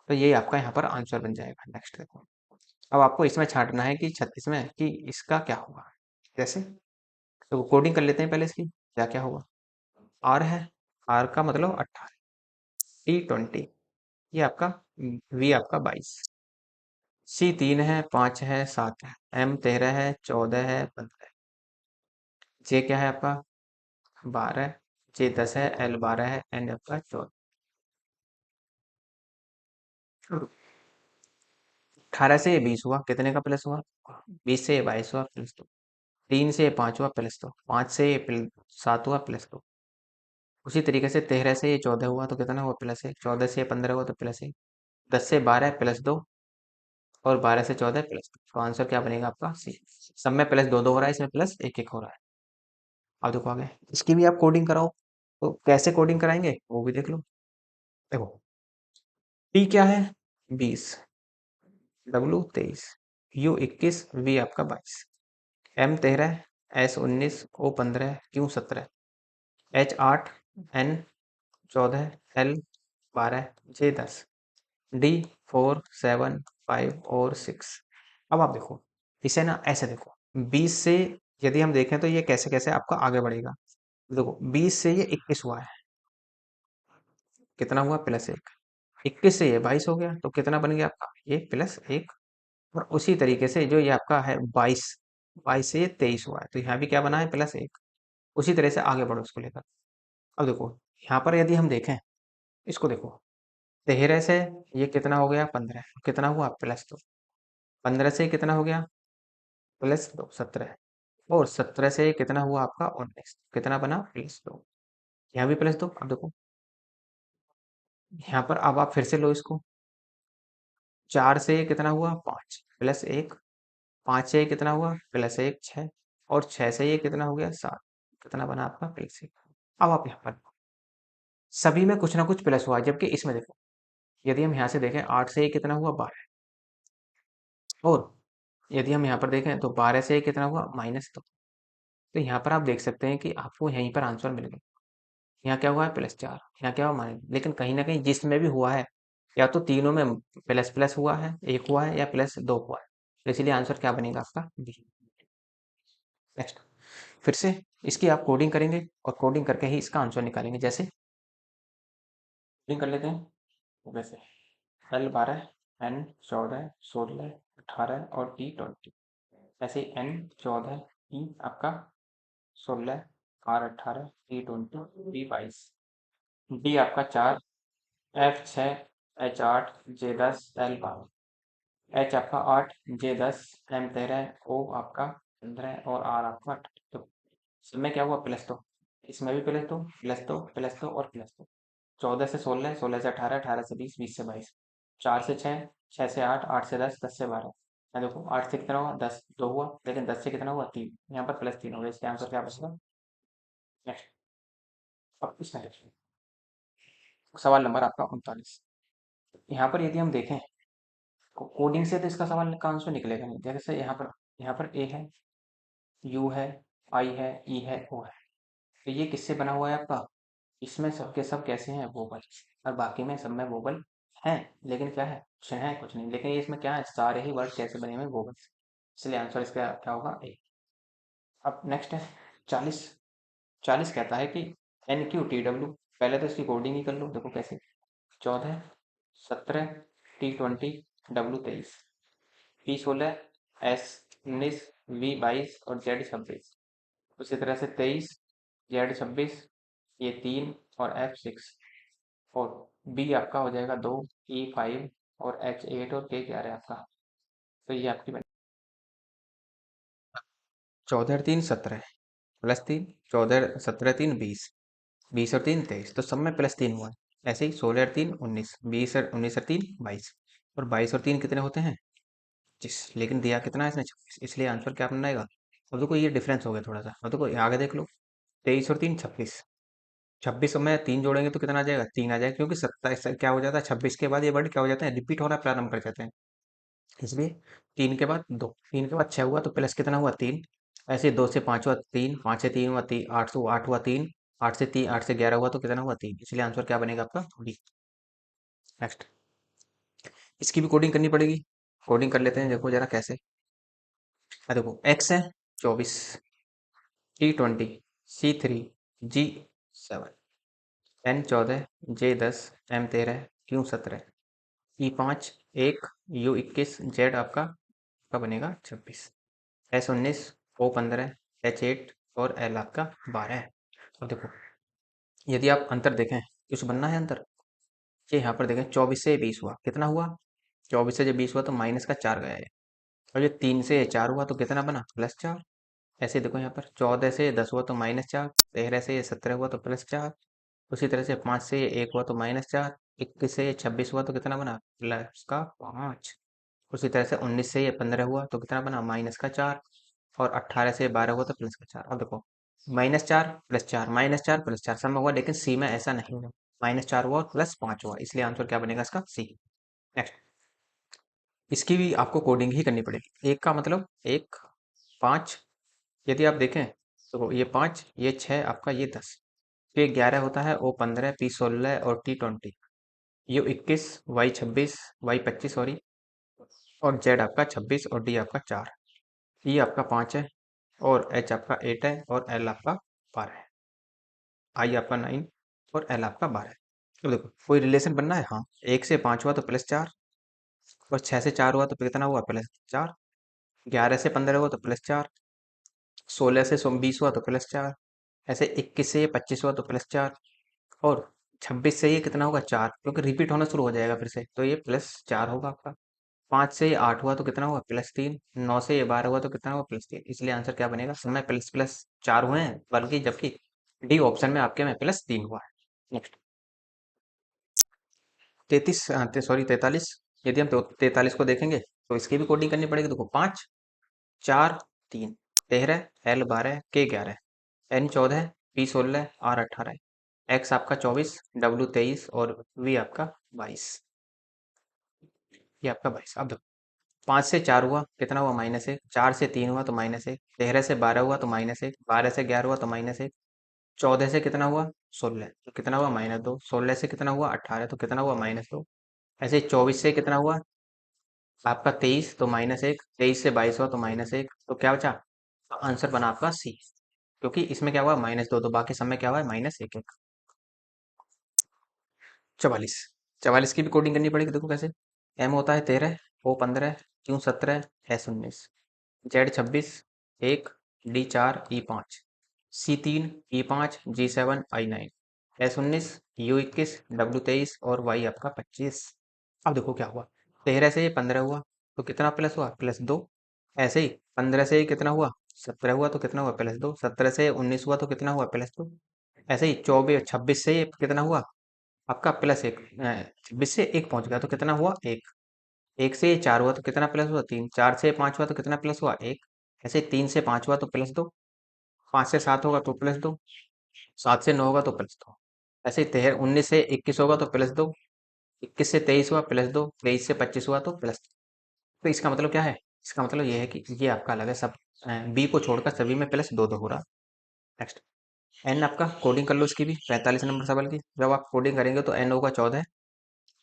तो ये आपका यहाँ पर आंसर बन जाएगा। नेक्स्ट देखो, अब आपको इसमें छांटना है कि 36 में कि इसका क्या होगा, जैसे, तो कोडिंग कर लेते हैं पहले इसकी, क्या क्या होगा। आर है, आर का मतलब 18, टी 20, ये आपका, वी आपका 22, सी 3 है, 5 है, 7 है, एम 13 है, 14 है, 15, जे क्या है आपका 12, जे 10 है, एल 12 है, एन आपका 14। 18 से ये 20 हुआ, कितने का प्लस हुआ, 20 से ये 22 हुआ प्लस 2, 3 से ये 5 हुआ प्लस 2, 5 से ये 7 हुआ प्लस 2, उसी तरीके से 13 से ये 14 हुआ तो कितना हुआ, प्लस 1, 14 से ये 15 हुआ तो प्लस 1, 10 से 12 प्लस 2, और 12 से 14 प्लस 2, तो आंसर क्या बनेगा आपका, सी। सब में प्लस दो दो हो रहा है, इसमें प्लस एक एक हो रहा है। अब देखो आगे, इसकी भी आप कोडिंग कराओ, तो कैसे कोडिंग कराएंगे वो भी देख लो। देखो, टी क्या है, 20, डब्लू 23, यू 21, वी आपका 22, एम 13, एस 19, ओ 15, क्यू 17, एच 8, एन 14, एल 12, जे 10, डी 4, 7, 5 और 6। अब आप देखो, इसे ना ऐसे देखो, 20 से यदि हम देखें तो ये कैसे कैसे आपका आगे बढ़ेगा। देखो, 20 से ये 21 हुआ है, कितना हुआ, प्लस 1, 21 से ये 22 हो गया तो कितना बन गया आपका, ये प्लस 1, और उसी तरीके से जो ये आपका है 22, 22 से ये 23 हुआ है तो यहाँ भी क्या बना है, प्लस 1। उसी तरह से आगे बढ़ो इसको लेकर। अब देखो, यहाँ पर यदि हम देखें, इसको देखो, 13 से ये कितना हो गया, 15, कितना हुआ, प्लस 2, 15 से कितना हो गया, प्लस 2, 17, और 17 से कितना हुआ आपका, 19, कितना बना, प्लस 2, यहाँ भी प्लस 2। अब देखो, यहाँ पर अब आप फिर से लो इसको, 4 से ये कितना हुआ, 5 प्लस 1, 5 से ये कितना हुआ, प्लस 1, 6, और 6 से ये कितना हो गया, 7, कितना बना आपका, प्लस 1। अब आप यहाँ पर सभी में कुछ ना कुछ प्लस हुआ है, जबकि इसमें देखो, यदि हम यहाँ से देखें, 8 से ये कितना हुआ, 12, और यदि हम यहाँ पर देखें तो 12 से ये कितना हुआ, -2। तो यहाँ पर आप देख सकते हैं कि आपको यहीं पर आंसर मिल गया। यहाँ क्या हुआ है, +4, यहाँ क्या हुआ, माइनस, लेकिन कहीं ना कहीं जिसमें भी हुआ है, या तो तीनों में प्लस प्लस हुआ है, एक हुआ है, या +2 हुआ है, तो इसलिए आंसर क्या बनेगा आपका, बी। नेक्स्ट, फिर से इसकी आप कोडिंग करेंगे, और कोडिंग करके ही इसका आंसर निकालेंगे, जैसे कोडिंग कर लेते हैं, वैसे L 12, N 14, 16, 18 और T 20, ऐसे N 14, E आपका 16, R 18, T 20, B 22, डी आपका 4, F 6, H 8, J 10, L 12, H आपका 8, J 10, M 13, ओ आपका 15, और आर आपका 18। तो इसमें क्या हुआ, +2, इसमें भी +2, +2, +2 और +2, 14 से 16, 16 से 18, 18 से 20, 20 से 22, 4 से 6, 6 से 8, 8 से 10, 10 से 12। यहाँ देखो, 8 से कितना हुआ, 10, 2 हुआ, लेकिन 10 से कितना हुआ, 3, यहाँ पर +3 हो गया, इसका आंसर क्या बचेगा, नेक्स्ट, अब इसमें देखिए, सवाल नंबर आपका 39। यहाँ पर यदि हम देखें कोडिंग से तो इसका सवाल का आंसर निकलेगा नहीं। जैसे यहाँ पर ए है, यू है, आई है, ई है, ओ है। तो ये किससे बना हुआ है आपका? इसमें सबके सब कैसे हैं? वोबल। और बाकी में सब में वोबल हैं, लेकिन क्या है, कुछ है कुछ नहीं। लेकिन ये इसमें क्या है, सारे ही वर्ड कैसे बने हुए हैं? वोबल। इसलिए आंसर इसका क्या होगा? ए। अब नेक्स्ट है 40। 40 कहता है कि NQTW, पहले तो इसकी कोडिंग ही कर लो, देखो कैसे। 14, 17, T20, W23, P16, S19, V22 और Z26। उसी तरह से 23, Z26, ये 3 और F6। और बी आपका हो जाएगा 2, E5 और H8 और K11 आपका। तो ये आपकी बनी 14 और 3 17 प्लस 3, 14 17 3 20, 20 और 3 23, तो सब में प्लस 3 हुआ है। ऐसे ही 16 और 3 19, 20 और 19 और 3 22, और 22 और 3 कितने होते हैं? 25। लेकिन दिया कितना है इसने? 26। इसलिए आंसर क्या बनाएगा? अब देखो ये डिफरेंस हो गया थोड़ा सा। अब देखो आगे देख लो, 23 और 3 26, 26 में 3 जोड़ेंगे तो कितना आ जाएगा? 3 आ जाएगा, क्योंकि 27 क्या हो जाता है, 26 के बाद ये वर्ड क्या हो जाता है? रिपीट होना प्रारंभ कर जाते हैं। इसलिए 3 के बाद 2, 3 के बाद 6 हुआ तो प्लस कितना हुआ? 3। ऐसे 2 से 5 हुआ 3, 5 से 3 हुआ 3, 8 से 8 हुआ 3, 8 से 3, 8 से 11 हुआ तो कितना हुआ? 3। इसलिए आंसर क्या बनेगा आपका? बी। नेक्स्ट, इसकी भी कोडिंग करनी पड़ेगी। कोडिंग कर लेते हैं, देखो जरा कैसे। देखो एक्स है 24, T20, C3, G7, N14, J10, M13, Q17, E5 1, U21, Z आपका का बनेगा 26, S19, O15, H8 और L आपका 12 है। अब देखो यदि आप अंतर देखें, कुछ बनना है अंतर। ये यहाँ पर देखें 24 से 20 हुआ, कितना हुआ? 24 से जब 20 हुआ तो माइनस का 4 गया है। और ये 3 से 4 हुआ तो कितना बना? +4। ऐसे देखो यहाँ पर 14 से 10 हुआ तो -4, 13 से 17 हुआ तो +4, उसी तरह से 5 से 1 हुआ तो -4, 21 से 26 हुआ तो कितना बना? +5। उसी तरह से 19 से 15 हुआ तो कितना बना? -4, और 18 से 12 हुआ तो +4। अब देखो -4 +4 -4 +4 सब में हुआ, लेकिन सी में ऐसा नहीं हुआ। -4 हुआ और +5 हुआ, इसलिए आंसर क्या बनेगा इसका? सी। नेक्स्ट, इसकी भी आपको कोडिंग ही करनी पड़ेगी। एक का मतलब 1, 5, यदि आप देखें तो ये 5, ये 6 आपका, ये 10, ये 11 होता है, O15, P16 और T20, U21, Y26, Y25 sorry, और Z आपका 26 और D आपका 4, E आपका 5 है, और H आपका 8 है, और L आपका 12 है, I आपका 9 और L आपका 12 है। तो देखो कोई रिलेशन बनना है, हाँ। 1 से 5 हुआ तो +4, और 6 से 4 हुआ तो कितना हुआ? +4, 11 से 15 हुआ तो +4, 16 से 20 हुआ तो +4, ऐसे 21 से 25 हुआ तो +4, और 26 से ये कितना होगा? 4, क्योंकि रिपीट होना शुरू हो जाएगा फिर से, तो ये +4 होगा आपका। 5 से ये 8 हुआ तो कितना हुआ? +3, 9 से ये 12 हुआ तो कितना हुआ? +3। इसलिए आंसर क्या बनेगा? समय प्लस प्लस 4 हुए हैं, बल्कि जबकि डी ऑप्शन में आपके में +3 हुआ है। Next, 33, sorry 43। यदि हम 43 को देखेंगे तो इसकी भी कोडिंग करनी पड़ेगी। देखो 5, 4, 3, 13, L 12, K 11, N 14, P16, R 18, X आपका 24, W 23 और V आपका 22। ये आपका 22। अब देखो 5 से 4 हुआ, कितना हुआ? -1, 4 से 3 हुआ तो -1, 13 से 12 हुआ तो -1, 12 से 11 हुआ तो -1, 14 से कितना हुआ? 16, तो कितना हुआ? -2, 16 से कितना हुआ? 18, तो कितना हुआ? -2, ऐसे ही 24 से कितना हुआ आपका? 23, तो -1, 23 से 22 हुआ तो -1, तो क्या बचा? तो आंसर बना आपका सी, क्योंकि इसमें क्या हुआ? -2, तो बाकी सब में क्या हुआ है? -1 1। 44, 44 की भी कोडिंग करनी पड़ेगी। देखो कैसे। एम होता है 13, O15, Q17, S19, Z26, 1, D4, E5, C3, E5, G7, I9, S19, U21, W23 और Y आपका 25। अब देखो क्या हुआ। 13 से ये 15 हुआ तो कितना प्लस हुआ? +2। ऐसे ही 15 से ये कितना हुआ? 17 हुआ तो कितना हुआ? +2। 17 से 19 हुआ तो कितना हुआ? +2। ऐसे ही 24 26 से ये कितना हुआ आपका? +1, 26 से 1 पहुंच गया तो कितना हुआ? 1। 1 से 4 हुआ तो कितना प्लस हुआ? 3। 4 से 5 हुआ तो कितना प्लस हुआ? 1। ऐसे 3 से 5 हुआ तो +2। 5 से 7 होगा तो +2। 7 से 9 होगा तो +2। ऐसे ही 19 से 21 होगा तो +2, 21 से 23 हुआ +2, 23 से 25 हुआ तो +2। तो इसका मतलब क्या है? इसका मतलब ये है कि ये आपका अलग है, सब बी को छोड़कर सभी में +2 हो रहा। नेक्स्ट, एन आपका कोडिंग कर लो इसकी भी, 45 नंबर सवाल की। जब आप कोडिंग करेंगे तो एन होगा 14,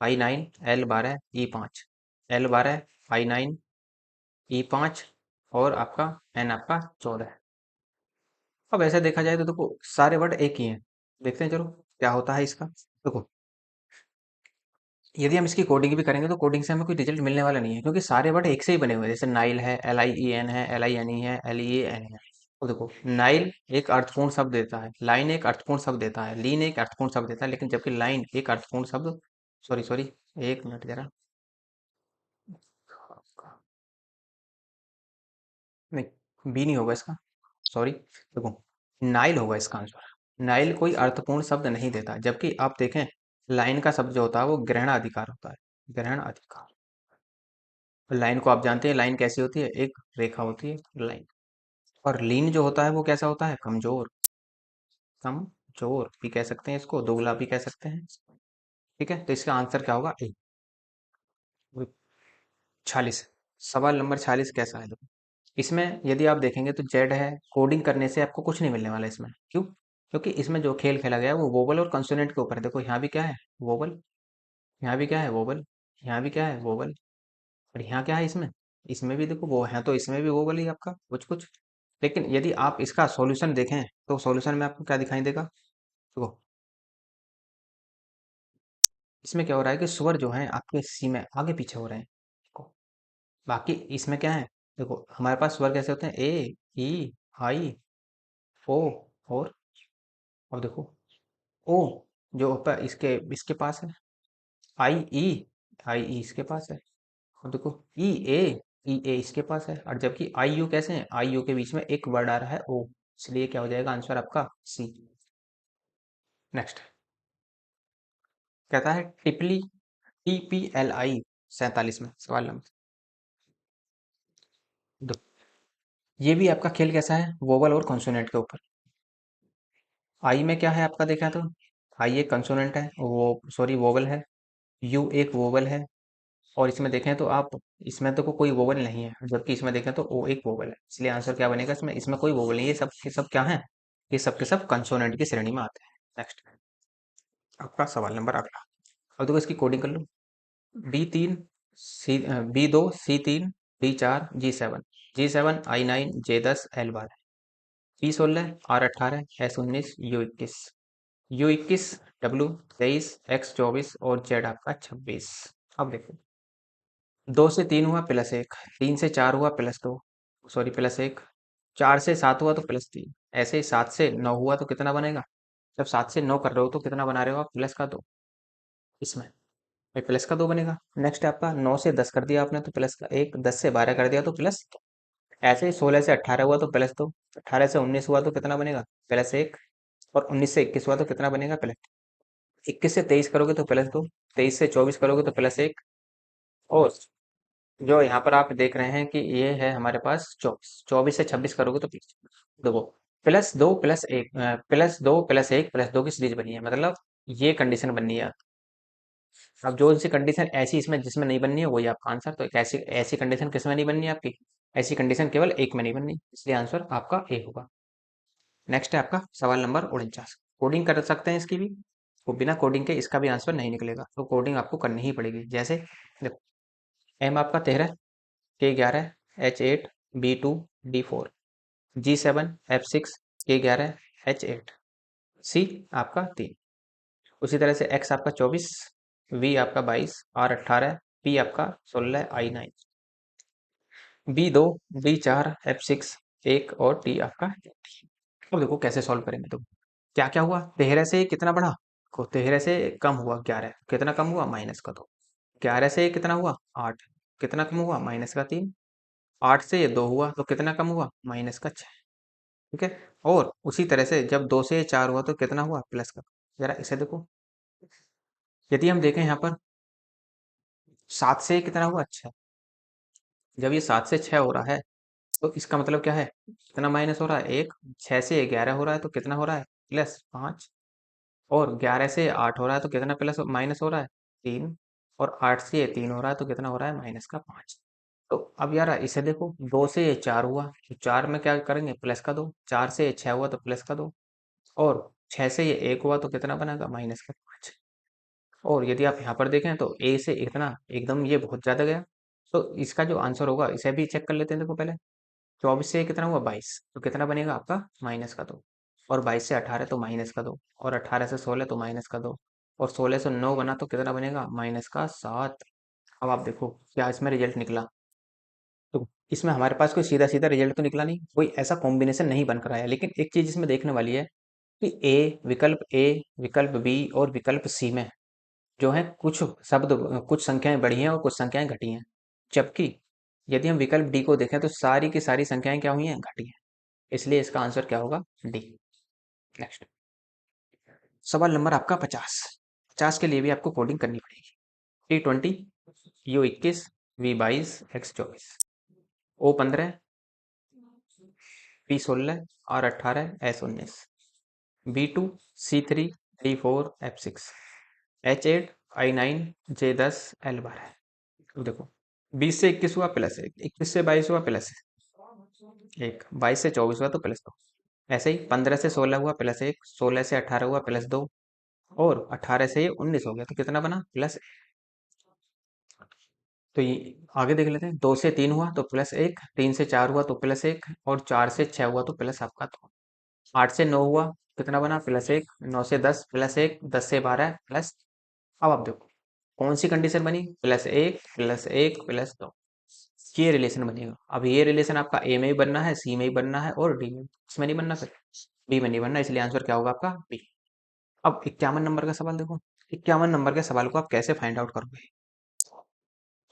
I9, L12, E5, L12, I9, E5 और आपका एन आपका 14। अब ऐसे देखा जाए तो देखो सारे वर्ड एक ही हैं। देखते हैं चलो क्या होता है इसका। देखो यदि हम इसकी कोडिंग भी करेंगे तो कोडिंग से हमें कोई रिजल्ट मिलने वाला नहीं है, क्योंकि सारे वर्ड एक से ही बने हुए हैं। जैसे नाइल है, LIEN है, LINE है, LEAN है। तो देखो नाइल एक अर्थपूर्ण शब्द देता है, लाइन एक अर्थपूर्ण शब्द देता है, लीन एक अर्थपूर्ण शब्द देता है, लेकिन जबकि लाइन एक अर्थपूर्ण शब्द, सॉरी सॉरी, एक मिनट जरा, नहीं बी नहीं होगा इसका, सॉरी। देखो नाइल होगा इसका आंसर। नाइल कोई अर्थपूर्ण शब्द नहीं देता, जबकि आप देखें लाइन का शब्द जो होता है वो ग्रहण अधिकार होता है, ग्रहण अधिकार। लाइन को आप जानते हैं, लाइन कैसी होती है? एक रेखा होती है लाइन। और लीन जो होता है वो कैसा होता है? कमजोर, कमजोर भी कह सकते हैं इसको, दोगला भी कह सकते हैं। ठीक है, तो इसका आंसर क्या होगा? ए। 46, सवाल नंबर 46 कैसा है देखो। इसमें यदि आप देखेंगे तो जेड है, कोडिंग करने से आपको कुछ नहीं मिलने वाला इसमें। क्यों? क्योंकि इसमें जो खेल खेला गया है वो वोवल और कंसोनेंट के ऊपर है। देखो यहाँ भी क्या है? वोवल। यहाँ भी क्या है? वोवल। यहाँ भी क्या है? वोवल। और यहाँ क्या है इसमें? इसमें भी देखो वो है, तो इसमें भी वोवल ही आपका कुछ कुछ। लेकिन यदि आप इसका सॉल्यूशन देखें तो सॉल्यूशन में आपको क्या दिखाई देगा? देखो इसमें क्या हो रहा है कि स्वर जो है आपके सी में आगे पीछे हो रहे हैं। देखो बाकी इसमें क्या है? देखो हमारे पास स्वर कैसे होते हैं? ए, ई, आई, ओ और देखो ओ जो ऊपर इसके इसके पास है, आई ई, आई ई इसके पास है। और देखो ई ए, ई ए इसके पास है। और जबकि आई यू कैसे है? आई यू के बीच में एक वर्ड आ रहा है ओ, इसलिए क्या हो जाएगा आंसर आपका सी। नेक्स्ट कहता है टिपली, TPLI, 47 में सवाल नंबर दो। ये भी आपका खेल कैसा है? वोवल और कॉन्सोनेंट के ऊपर। आई में क्या है आपका देखा तो? आई एक कंसोनेंट है, वो सॉरी वोवल है। यू एक वोवल है। और इसमें देखें तो आप, इसमें तो कोई वोवल नहीं है, जबकि इसमें देखें तो ओ एक वोवल है। इसलिए आंसर क्या बनेगा इसमें? इसमें कोई वोवल नहीं है, ये सब के सब क्या है? ये सब के सब कंसोनेंट की श्रेणी में आते हैं। नेक्स्ट आपका सवाल नंबर अगला। अब देखो इसकी कोडिंग कर लो। B3, B2, C3, D4, G7, G7, I9, J10, L12, P16, R18, S19, U21, U21, W23, X24 और Z आपका 26। अब देखो 2 से 3 हुआ +1, 3 से 4 हुआ +2, सॉरी +1, 4 से 7 हुआ तो +3। ऐसे ही 7 से 9 हुआ तो कितना बनेगा? जब 7 से 9 कर रहे हो तो कितना बना रहे हो आप? +2 इसमें, भाई +2 बनेगा। नेक्स्ट आपका 9 से 10 कर दिया आपने तो +1, 10 से 12 कर दिया तो प्लस। ऐसे ही 16 से 18 हुआ तो +2, 18 से 19 हुआ तो कितना बनेगा? +1। और 19 से 21 हुआ तो कितना बनेगा? +। 21 से 23 करोगे तो +2, 23 से 24 करोगे तो +1। और जो यहाँ पर आप देख रहे हैं कि ये है हमारे पास 24, 24 से 26 करोगे तो प्लस। देखो +2 + 1 की सीरीज बनी है, मतलब ये कंडीशन बननी है। अब जो सी कंडीशन ऐसी इसमें जिसमें नहीं बननी है वही आपका आंसर। तो एक ऐसी ऐसी कंडीशन किसमें नहीं बननी है आपकी? ऐसी कंडीशन केवल एक में नहीं बननी, इसलिए आंसर आपका ए होगा। नेक्स्ट है आपका सवाल नंबर 49। कोडिंग कर सकते हैं इसकी भी, तो बिना कोडिंग के इसका भी आंसर नहीं निकलेगा, तो कोडिंग आपको करनी ही पड़ेगी। जैसे देखो एम आपका 13, K11, H8, B2, D4, G7, F6, K11, H8, C आपका 3। उसी तरह से एक्स आपका 24, वी आपका 22, R18, पी आपका 16, I9, B2, D4, F6 एक और टी आपका 20। अब देखो कैसे सॉल्व करेंगे। तो क्या क्या हुआ? 13 से कितना बढ़ा? 13 से कम हुआ 11, कितना कम हुआ? -2। 11 से कितना हुआ? 8, कितना कम हुआ? -3। 8 से ये 2 हुआ तो कितना कम हुआ? -6। ठीक है। और उसी तरह से जब 2 से 4 हुआ तो कितना हुआ? +का। जरा इसे देखो, यदि हम देखें यहाँ पर 7 से कितना हुआ? 6। जब ये 7 से 6 हो रहा है तो इसका मतलब क्या है? कितना माइनस हो रहा है? 1। 6 से 11 हो रहा है तो कितना हो रहा है? +5, और 11 से 8 हो रहा है तो कितना प्लस माइनस हो रहा है, 3, और 8 से ये 3 हो रहा है तो कितना हो रहा है, -5। तो अब यार इसे देखो, 2 से ये 4 हुआ तो 4 में क्या करेंगे, प्लस का दो, 4 से ये 6 हुआ तो प्लस का दो, और 6 से ये 1 हुआ तो कितना बनेगा, -5। और यदि आप यहाँ पर देखें तो ए से इतना एकदम ये बहुत ज़्यादा गया, तो इसका जो आंसर होगा इसे भी चेक कर लेते हैं। देखो पहले 24 से कितना हुआ, 22, तो कितना बनेगा आपका, माइनस का दो, और 22 से 18 तो माइनस का दो, और 18 से 16 तो माइनस का दो, और 16 से 9 बना तो कितना बनेगा, -7। अब आप देखो क्या इसमें रिजल्ट निकला। तो इसमें हमारे पास कोई सीधा सीधा रिजल्ट तो निकला नहीं, कोई ऐसा कॉम्बिनेशन नहीं बन कर आया, लेकिन एक चीज इसमें देखने वाली है कि ए, विकल्प बी और विकल्प सी में जो है कुछ शब्द, कुछ संख्याएं बढ़ी हैं और कुछ संख्याएं घटी हैं, जबकि यदि हम विकल्प डी को देखें तो सारी की सारी संख्याएं क्या हुई हैं, घटी हैं। इसलिए इसका आंसर क्या होगा, डी। नेक्स्ट सवाल नंबर आपका 50। 50 के लिए भी आपको कोडिंग करनी पड़ेगी। T20, U21, V22, X24, O15, P16, R18, S19, B2, C3, D4, F6, H8, I9, J10, L12। तो देखो 20 से 21 हुआ +1, 21 से 22 हुआ +1, 22 से 24 हुआ तो +2, ऐसे ही 15 से 16 हुआ +1, 16 से 18 हुआ +2, और 18 से ये 19 हो गया तो कितना बना, +1। तो ये आगे देख लेते हैं, 2 से 3 हुआ तो +1, 3 से 4 हुआ तो +1, और 4 से 6 हुआ तो प्लस आपका 2, 8 से 9 हुआ कितना बना, +1, 9 से 10 +1, 10 से 12 प्लस। अब आप देखो कौन सी कंडीशन बनी, +1 +1 +2, ये रिलेशन बनेगा। अब ये रिलेशन आपका ए में भी बनना है, सी में भी बनना है, और डी में, इसमें नहीं बनना, फिर बी में नहीं बनना, इसलिए आंसर क्या होगा आपका, बी। अब 51 नंबर का सवाल देखो, 51 नंबर के सवाल को आप कैसे फाइंड आउट करोगे,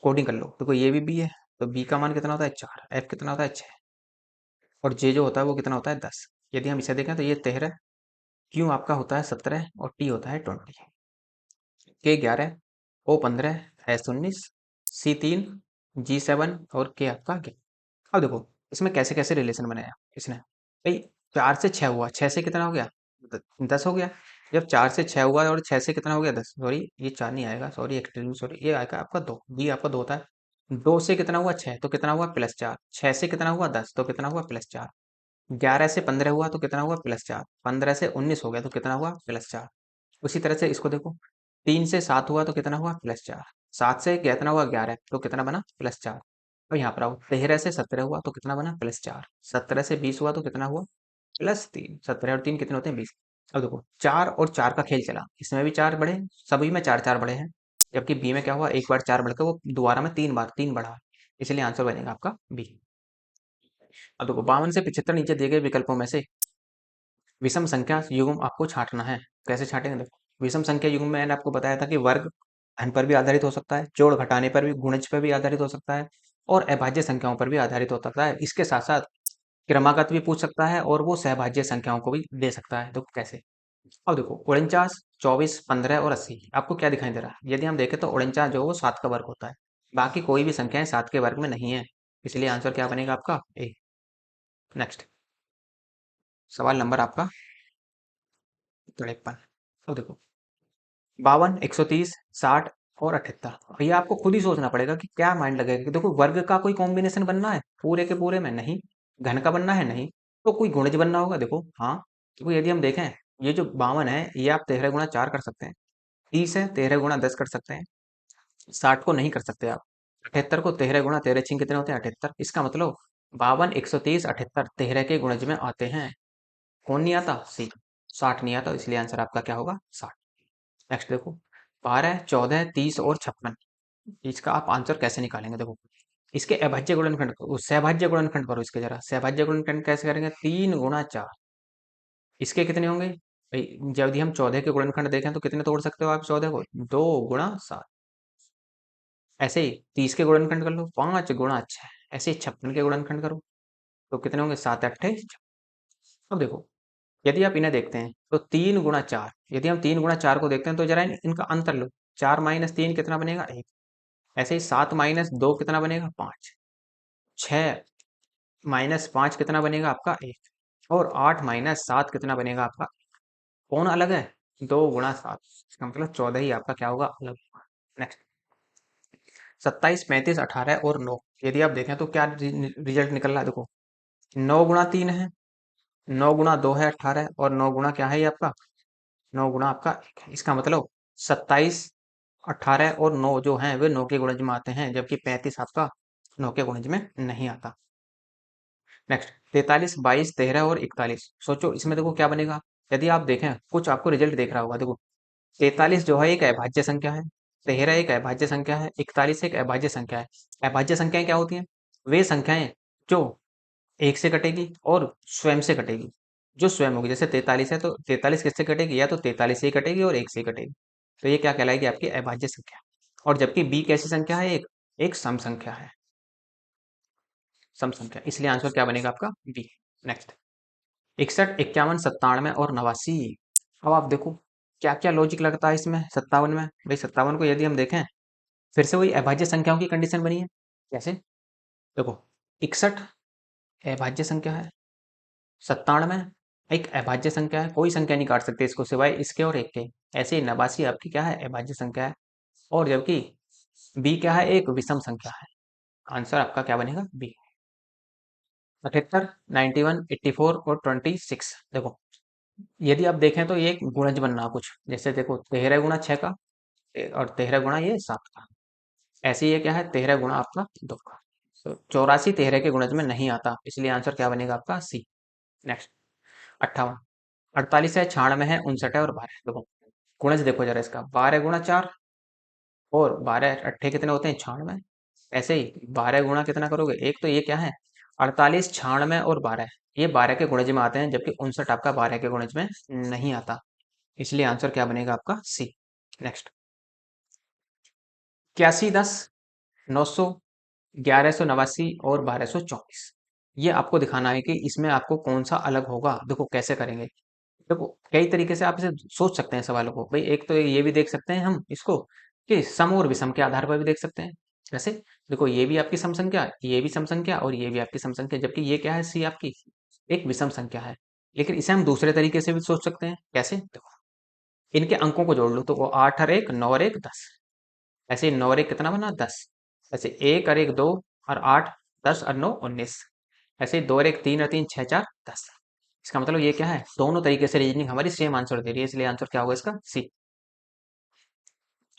कोडिंग कर लो। देखो ये भी बी है, तो बी का मान कितना होता है, 4, एफ कितना होता है, 6, और जे जो होता है वो कितना होता है, 10। यदि हम इसे देखें तो ये 13, क्यू आपका होता है 17, और टी होता है 20, के 11, ओ 15, एस 19, सी 3, जी 7, और के आपका 11। अब देखो इसमें कैसे कैसे रिलेशन बनाया इसने, भाई 4 से 6 हुआ, 6 से कितना हो गया, 10 हो गया। जब 4 से 6 हुआ और 6 से कितना हो गया, 10, सॉरी ये 4 नहीं आएगा, सॉरी एक्सट्रीम सॉरी, ये आएगा आपका 2, बी आपका 2 होता है। 2 से कितना हुआ, 6, तो कितना हुआ, +4, 6 से कितना हुआ, 10, तो कितना हुआ, +4, 11 से 15 हुआ तो कितना हुआ, +4, 15 से 19 हो गया तो कितना हुआ, +4। उसी तरह से इसको देखो, 3 से 7 हुआ तो कितना हुआ, +4, 7 से कितना हुआ, 11, तो कितना बना, +4। और यहाँ पर आओ, 13 से 17 हुआ तो कितना बना, +4, 17 से 20 हुआ तो कितना हुआ, +3, 17 और 3 कितने होते हैं, 20। अब देखो 4 और 4 का खेल चला, इसमें भी 4 बढ़े, सभी में 4 4 बढ़े हैं, जबकि बी में क्या हुआ, एक बार 4 बढ़कर वो दोबारा में 3 बार 3 बढ़ा, इसलिए आंसर बनेगा आपका बी। अब देखो 52 से 75 नीचे दिए गए विकल्पों में से विषम संख्या युग्म आपको छांटना है। कैसे छांटेंगे, देखो विषम संख्या युग्म में मैंने आपको बताया था कि वर्ग धन पर भी आधारित हो सकता है, जोड़ घटाने पर भी, गुणज पर भी आधारित हो सकता है, और अभाज्य संख्याओं पर भी आधारित हो सकता है। इसके साथ साथ क्रमागत भी पूछ सकता है, और वो सहभाज्य संख्याओं को भी दे सकता है। देखो कैसे, अब देखो 49, 24, 15 और 80 आपको क्या दिखाई दे रहा है, यदि हम देखें तो 49 जो है वो 7 का वर्ग होता है, बाकी कोई भी संख्याएं 7 के वर्ग में नहीं है, इसलिए आंसर क्या बनेगा आपका, ए। नेक्स्ट सवाल नंबर आपका 53। अब देखो 52, 130, 60 और 78, भैया आपको खुद ही सोचना पड़ेगा कि क्या माइंड लगेगा कि देखो वर्ग का कोई कॉम्बिनेशन बनना है पूरे के पूरे में, नहीं, घन का बनना है, नहीं, तो कोई गुणज बनना होगा, देखो हाँ। देखो यदि हम देखें, ये जो 52 है ये आप 13 × 4 कर सकते हैं, 30 है 13 × 10 कर सकते हैं, 60 को नहीं कर सकते आप, 78 को 13 × 13 कितने होते हैं, 78। इसका मतलब 52, 130, 78 13 के गुणज में आते हैं। कौन नहीं आता, सी, 60 नहीं आता, इसलिए आंसर आपका क्या होगा, 60। नेक्स्ट देखो 12, 14, 30 और 56, इसका आप आंसर कैसे निकालेंगे, देखो इसके अभाज्य गुणनखंड करो, सहभाज्य गुणनखंड करो इसके, जरा सहभाज्य गुणनखंड कैसे करेंगे, 3 × 4, इसके कितने होंगे भाई, जब हम 14 के गुणनखंड देखें तो कितने तोड़ सकते हो आप 14 को, 2 × 7। ऐसे ही 30 के गुणनखंड कर लो, 5 × 6। ऐसे ही 56 के गुणनखंड करो तो कितने होंगे, 7 8 अब देखो यदि आप इन्हें देखते हैं तो 3 × 4, यदि हम 3 × 4 को देखते हैं तो जरा इनका अंतर लो, 4 - 3 कितना बनेगा, 1। ऐसे ही 7 - 2 कितना बनेगा, 5। 6 - 5 कितना बनेगा आपका, 1। और 8 - 7 कितना बनेगा आपका, कौन अलग है? 2 गुणा 7, इसका मतलब 14 ही आपका क्या होगा, अलग होगा। नेक्स्ट, 27, 35, 18 और 9, यदि आप देखें तो क्या रिजल्ट निकल रहा है, देखो 9 गुणा 3 है, 9 गुणा 2 है 18, और 9 गुणा क्या है ये आपका, 9 गुणा आपका 1 है। इसका मतलब 27, 18 और 9 जो है वे 9 के गुणज में आते हैं, जबकि 35 आपका 9 के गुणज में नहीं आता। नेक्स्ट, 43, 22, 13 और 41, सोचो इसमें देखो क्या बनेगा। यदि आप देखें कुछ आपको रिजल्ट देख रहा होगा, देखो 43 जो है एक अभाज्य संख्या है, 13 एक अभाज्य संख्या है, 41 एक अभाज्य संख्या है। अभाज्य संख्याएं क्या होती हैं? वे संख्याएं जो एक से कटेगी और स्वयं से कटेगी। जो स्वयं होगी, जैसे 43 है तो 43 किससे कटेगी, या तो 43 से ही कटेगी और एक से ही कटेगी, तो ये क्या कहलाएगी, आपकी अभाज्य संख्या। और जबकि बी कैसी संख्या है, एक एक सम संख्या है, सम संख्या, इसलिए आंसर क्या बनेगा आपका, बी। नेक्स्ट, 61, 51, 97 और 89। अब आप देखो क्या क्या लॉजिक लगता है इसमें 57 में। भाई 57 को यदि हम देखें, फिर से वही अभाज्य संख्याओं की कंडीशन बनी है। कैसे? देखो 61 अभाज्य संख्या है, 97 एक अभाज्य संख्या है, कोई संख्या नहीं काट सकते इसको सिवाय इसके और एक के। ऐसे ही 89 आपकी क्या है, अभाज्य संख्या है। और जबकि बी क्या है, एक विषम संख्या है। आंसर आपका क्या बनेगा, बी। 78, 91, 84 और 26, देखो यदि आप देखें तो ये एक गुणज बनना कुछ, जैसे देखो 13 गुणा 6 का, और 13 गुणा ये 7 का। ऐसे ही ये क्या है, 13 गुणा आपका 2 का। तो 84 13 के गुणज में नहीं आता, इसलिए आंसर क्या बनेगा आपका, सी। नेक्स्ट, 58, 48 है, 96 है, 59 है और 12, देखो गुणज देखो जरा इसका, 12 गुणा 4 और 12 अट्ठे कितने होते हैं, 96। ऐसे ही 12 गुणा कितना करोगे, एक तो ये क्या है 48, 96 और 12, ये 12 के गुणज में आते हैं, जबकि 59 आपका 12 के गुणज में नहीं आता, इसलिए आंसर क्या बनेगा आपका, सी। नेक्स्ट, 81, 10, 900, 1189 और 1224, ये आपको दिखाना है कि इसमें आपको कौन सा अलग होगा। देखो कैसे करेंगे, देखो कई तरीके से आप इसे सोच सकते हैं सवालों को। भाई एक तो ये भी देख सकते हैं हम इसको कि सम और विषम के आधार पर भी देख सकते हैं। जैसे देखो ये भी आपकी सम संख्या, ये भी सम संख्या, और ये भी आपकी सम संख्या, जबकि ये क्या है, सी आपकी एक विषम संख्या है। लेकिन इसे हम दूसरे तरीके से भी सोच सकते हैं। कैसे? देखो इनके अंकों को जोड़ लो, तो वो 8 और 1 9 और 1 10, ऐसे 9 और 1 कितना बना, 10। ऐसे 1 और 1 2 और 8, 10 और 9 19, ऐसे 2 और 1 3 और 3 6 4 10। इसका मतलब ये क्या है, दोनों तरीके से रीजनिंग हमारी सेम आंसर दे रही है, इसलिए आंसर क्या होगा इसका, सी।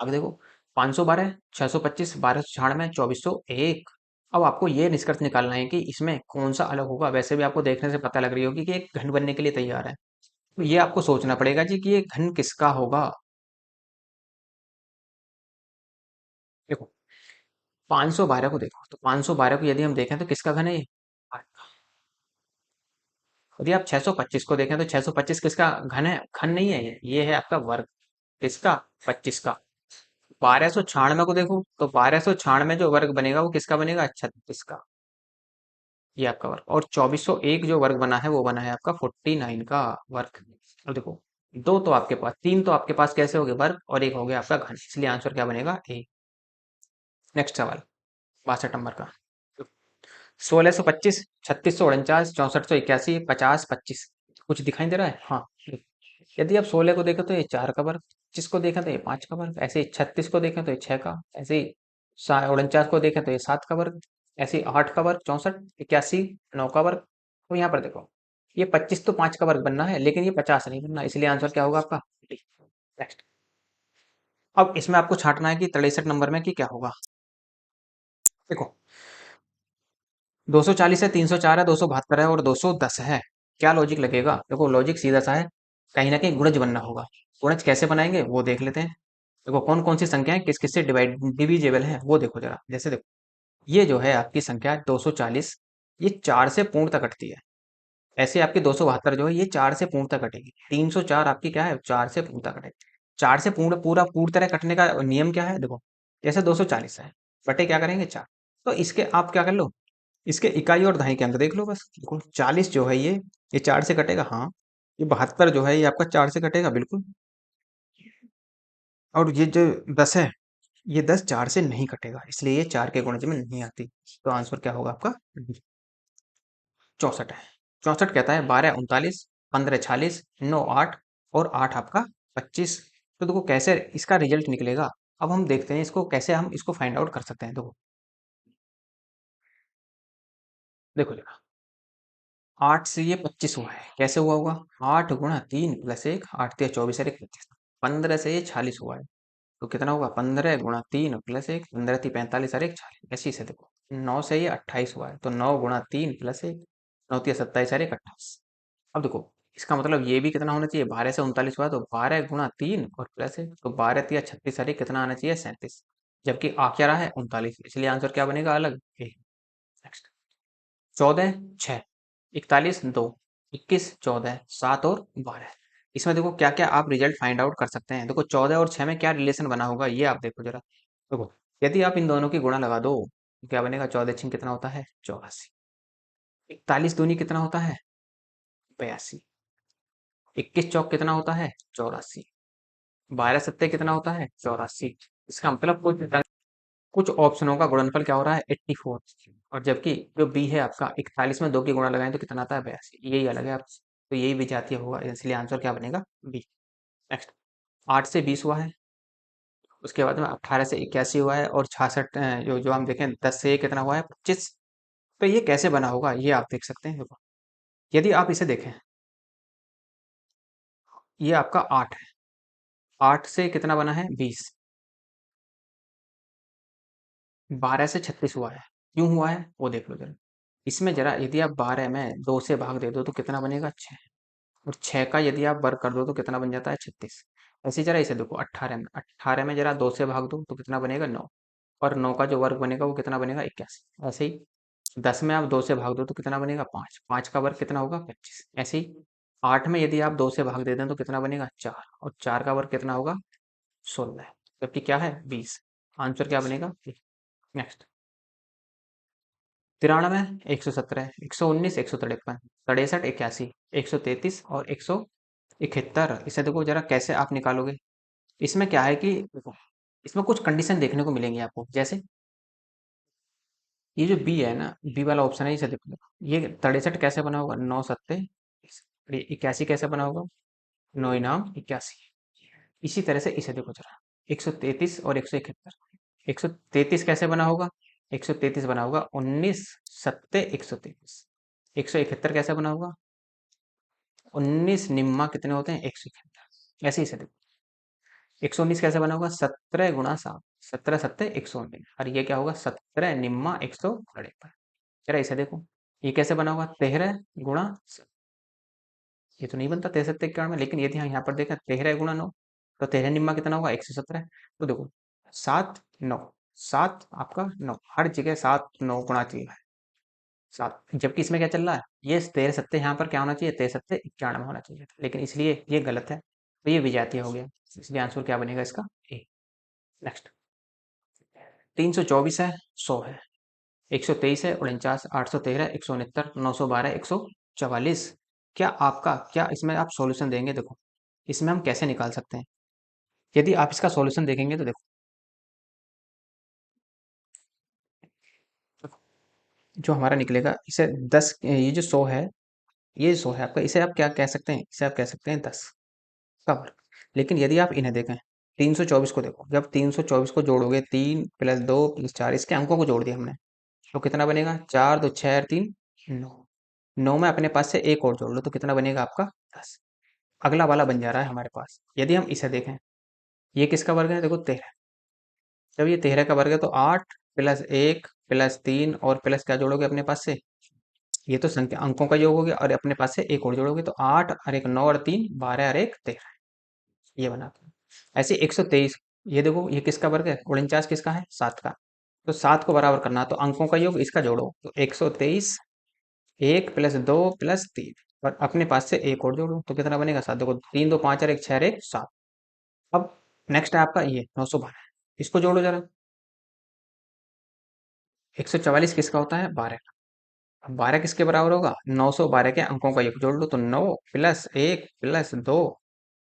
अब देखो 512, 625, 1296, 2401। अब आपको ये निष्कर्ष निकालना है कि इसमें कौन सा अलग होगा। वैसे भी आपको देखने से पता लग रही होगी कि एक घन बनने के लिए तैयार है, तो ये आपको सोचना पड़ेगा जी कि ये घन किसका होगा। देखो 512 को देखो, तो 512 को यदि हम देखें तो किसका घन है ये, 8 का। यदि आप 625 को देखें तो 625 किसका घन है, घन नहीं है ये है आपका वर्ग, किसका, 25 का। 1296 को देखो तो 1296 जो वर्ग बनेगा वो किसका बनेगा, 36 का, ये आपका वर्ग। और 2401 जो वर्ग बना है वो बना है आपका 49 का वर्ग। अब देखो दो तो आपके पास, तीन तो आपके पास कैसे हो गए, वर्ग, और एक हो गया आपका घन, इसलिए आंसर क्या बनेगा, ए। नेक्स्ट सवाल 62 नंबर का, 1625, 3649, 6481, 50, 25, कुछ दिखाई दे रहा है, हाँ। यदि आप 16 को देखें तो ये 4 का वर्ग, 25 को देखें तो ये 5 का वर्ग, ऐसे ही 36 को देखें तो ये 6 का, ऐसे ही 49 को देखें तो ये 7 का वर्ग, ऐसे ही 8 का वर्ग, 64, 81, 9 का वर्ग। तो यहाँ पर देखो ये 25 तो 5 का वर्ग बनना है, लेकिन ये 50 नहीं बनना, इसलिए आंसर क्या होगा आपका, नेक्स्ट। अब इसमें आपको छांटना है कि 63 नंबर में कि क्या होगा। देखो 240 है, 304 है, 272 है और 210 है, क्या लॉजिक लगेगा। देखो लॉजिक सीधा सा है, कहीं ना कहीं गुणज बनना होगा। गुणज कैसे बनाएंगे वो देख लेते हैं। देखो कौन कौन सी संख्याएं किस किस से डिविजिबल है वो देखो जरा। जैसे देखो ये जो है आपकी संख्या 240, ये 4 से पूर्ण तक कटती है। ऐसे आपकी 272 जो है ये 4 से पूर्ण तक कटेगी। 304 आपकी क्या है, 4 से पूर्ण तक कटेगी। 4 से पूर्ण पूरा पूर्ण तरह कटने का नियम क्या है, देखो जैसे 240 है, बटे क्या करेंगे 4, तो इसके आप क्या कर लो, इसके इकाई और दहाई के अंक देख लो बस। देखो 40 जो है ये 4 से कटेगा, हाँ। ये 72 जो है ये आपका 4 से कटेगा, बिल्कुल। और ये जो 10 है, ये 10 4 से नहीं कटेगा, इसलिए ये 4 के गुणज में नहीं आती। तो आंसर क्या होगा आपका, 64 है। 64 कहता है 12 39, 15 46, 9 8, और 8 आपका 25। तो देखो कैसे इसका रिजल्ट निकलेगा। अब हम देखते हैं इसको कैसे हम इसको फाइंड आउट कर सकते हैं। देखो देखो देखो 8 से ये 25 हुआ है, कैसे हुआ होगा? 8 × 3 + 1, 8 × 3 = 24 और 1 = 25, 15 से ये 46 हुआ है। तो कितना होगा? 15 × 3 + 1, 15 × 3 = 45 और 1 = 40। ऐसे से देखो 9 से ये 28 हुआ है, तो 9 × 3 + 1, 9 × 3 = 27 और 1 = 28। अब देखो इसका मतलब ये भी कितना होना चाहिए? 12 से 39 हुआ है, तो 12 × 3 और +1, तो 12 × 3 = 36 और ये कितना आना चाहिए? 37। जबकि आ क्या रहा है? 39, इसलिए आंसर क्या बनेगा? अलग। नेक्स्ट 14 6, 41 2, 21 14, 7 और 12। इसमें देखो क्या क्या आप रिजल्ट फाइंड आउट कर सकते हैं। देखो 14 और 6 में क्या रिलेशन बना होगा ये आप देखो जरा। देखो यदि आप इन दोनों की गुणा लगा दो तो क्या बनेगा? 14 6 कितना होता है? 84। 41 दूनी कितना होता है? 82। 21 चौक कितना होता है? 84। 12 सत्ते कितना होता है? 84। इसका मतलब कुछ ऑप्शनों का गुणनफल क्या हो रहा है? 84। और जबकि जो बी है आपका 41 में 2 की गुणा लगाएं तो कितना आता है? 82। यही अलग है आप, तो यही विजातीय होगा, इसलिए आंसर क्या बनेगा? बी। नेक्स्ट 8 से 20 हुआ है, उसके बाद में 18 से 81 हुआ है, और 66 जो जो हम देखें 10 से ये कितना हुआ है? 25। तो ये कैसे बना होगा ये आप देख सकते हैं। देखो यदि आप इसे देखें, ये आपका 8 है, 8 से कितना बना है? 20। 12 से 36 हुआ है, क्यों हुआ है वो देख लो जरा। इसमें जरा यदि आप 12 में 2 से भाग दे दो तो कितना बनेगा? 6। और 6 का यदि आप वर्ग कर दो तो कितना बन जाता है? 36। ऐसे ही जरा इसे देखो 18 में, 18 में जरा 2 से भाग दो तो कितना बनेगा? 9। और 9 का जो वर्ग बनेगा वो कितना बनेगा? 81। ऐसे ही 10 में आप 2 से भाग दो तो कितना बनेगा? 5। 5 का वर्ग कितना होगा? 25। ऐसे ही 8 में यदि आप 2 से भाग दे दें तो कितना बनेगा? 4। और 4 का वर्ग कितना होगा? 16। जबकि क्या है? 20। आंसर क्या बनेगा? नेक्स्ट 93, 117, 119, 153, 63, 81, 133 और 171। इसे देखो जरा कैसे आप निकालोगे। इसमें क्या है कि देखो इसमें कुछ कंडीशन देखने को मिलेंगी आपको। जैसे ये जो बी है ना, बी वाला ऑप्शन है, इसे देखो। ये 63 कैसे बना होगा? 9 सत्ते 81 कैसे बना होगा? 9 इनाम 81। इसी तरह से इसे देखो जरा, 133 और 171। 133 कैसे बना होगा? 133 बना होगा 19 सत्ते 133। 171 कैसे बना होगा? 19 निम्मा कितने होते हैं? 171। ऐसे ही से देखो 119 कैसे बना होगा? 17 × 7, 17 सत्ते 119। और ये क्या होगा? 17 निम्मा 153। जरा इसे देखो, ये कैसे बना होगा? 13 × 7। ये तो नहीं बनता 13 सत्ते 91 में, लेकिन यदि हम यहाँ पर देखें 13 × 9, तो 13 निम्मा कितना होगा? 117। तो देखो 7 9, 7 आपका 9, हर जगह 7 9 गुणा चाहिए। 7, जबकि इसमें क्या चल रहा है? ये 13 सत्ते यहाँ पर क्या होना चाहिए? 13 सत्ते 91 होना चाहिए था, लेकिन इसलिए ये गलत है, तो ये विजातीय हो गया। इसलिए आंसर क्या बनेगा इसका? ए। नेक्स्ट 324 है, 100 है, 123 है, 49, 813, 169, 912, 144। क्या इसमें आप सॉल्यूशन देंगे? देखो इसमें हम कैसे निकाल सकते हैं। यदि आप इसका सॉल्यूशन देखेंगे तो देखो जो हमारा निकलेगा, इसे 10, ये जो 100 है, ये 100 है आपका, इसे आप क्या कह सकते हैं? इसे आप कह सकते हैं 10 का वर्ग। लेकिन यदि आप इन्हें देखें, 324 को देखो, जब 324 को जोड़ोगे, 3 + 2 + 4, इसके अंकों को जोड़ दिया हमने, तो कितना बनेगा? 4 2 6 और 3 9। 9 में अपने पास से एक और जोड़ लो तो कितना बनेगा आपका? 10। अगला वाला बन जा रहा है हमारे पास। यदि हम इसे देखें, ये किसका वर्ग है? देखो 13। जब ये 13 का वर्ग है तो 8 + 1 + 3 और प्लस क्या जोड़ोगे अपने पास से? ये तो संख्या अंकों का योग हो गया, और अपने पास से एक और जोड़ोगे तो 8 और 1 9 और 3 12 और 1 13। ये बना। ऐसे 123, ये देखो ये किसका वर्ग है? 49 किसका है? 7 का। तो 7 को बराबर करना, तो अंकों का योग इसका जोड़ो, तो 123, 1 + 2 + 3, और अपने पास से एक और जोड़ो तो कितना बनेगा? 7। देखो 3 2 5 और 1 6 और 1 7। अब नेक्स्ट है आपका ये 912, इसको जोड़ो जरा। 144 किसका होता है? 12 का। अब 12 किसके बराबर होगा? 912 के अंकों का योग जोड़ लो, तो 9 + 1 + 2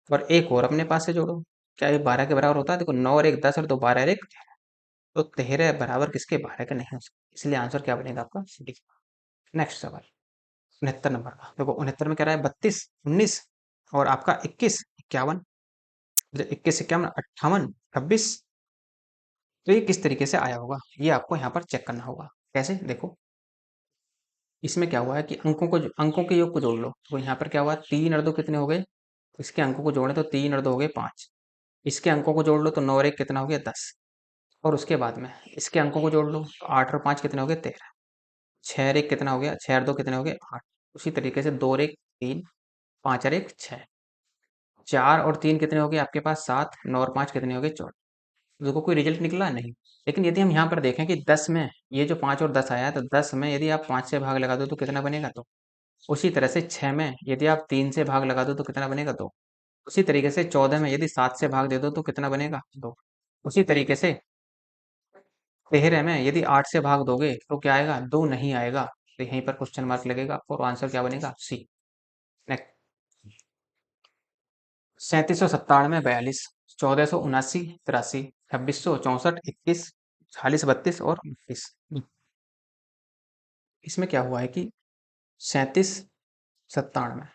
और एक और अपने पास से जोड़ो। क्या ये 12 के बराबर होता है? देखो 9 और 1 10 और 2 12 और 1 13। तो 13 बराबर किसके? 12 के नहीं हो सकते, इसलिए आंसर क्या बनेगा आपका? डी। नेक्स्ट सवाल 69 नंबर का। देखो 69 में कह रहा है 32 19 और आपका 21 इक्यावन, 21 इक्यावन 58 26। तो ये किस तरीके से आया होगा, ये आपको यहाँ पर चेक करना होगा। कैसे, देखो इसमें क्या हुआ है कि अंकों के योग को जोड़ लो। तो यहाँ पर क्या हुआ, 3 और 2 कितने हो गए, इसके अंकों को जोड़े तो 3 और 2 हो गए 5। इसके अंकों को जोड़ लो तो 9 और 1 कितना हो गया 10। और उसके बाद में इसके अंकों को जोड़ लो तो 8 और 5 कितने हो गए 13। 6 और 1 कितना हो गया, 6 और 2 कितने हो गए 8। उसी तरीके से 2 और 1 3, 5 और 1 6, 4 और 3 कितने हो गए आपके पास 7, 9 और 5 कितने हो गए 14। देखो कोई रिजल्ट निकला नहीं। लेकिन यदि हम यहाँ पर देखें कि 10 में ये जो 5 और 10 आया है, तो 10 में यदि आप 5 से भाग लगा दो तो कितना बनेगा 2। उसी तरह से 6 में यदि आप 3 से भाग लगा दो तो कितना बनेगा 2। उसी तरीके से 14 में यदि 7 से भाग दे दो तो कितना बनेगा 2। उसी तरीके से 13 में यदि 8 से भाग दोगे तो क्या आएगा, 2 नहीं आएगा। तो यहीं पर क्वेश्चन मार्क लगेगा आपको और आंसर क्या बनेगा, सी। नेक्स्ट, 3797 42, 1479 83, 2664 21, 40 32 और 29। इसमें क्या हुआ है कि 3797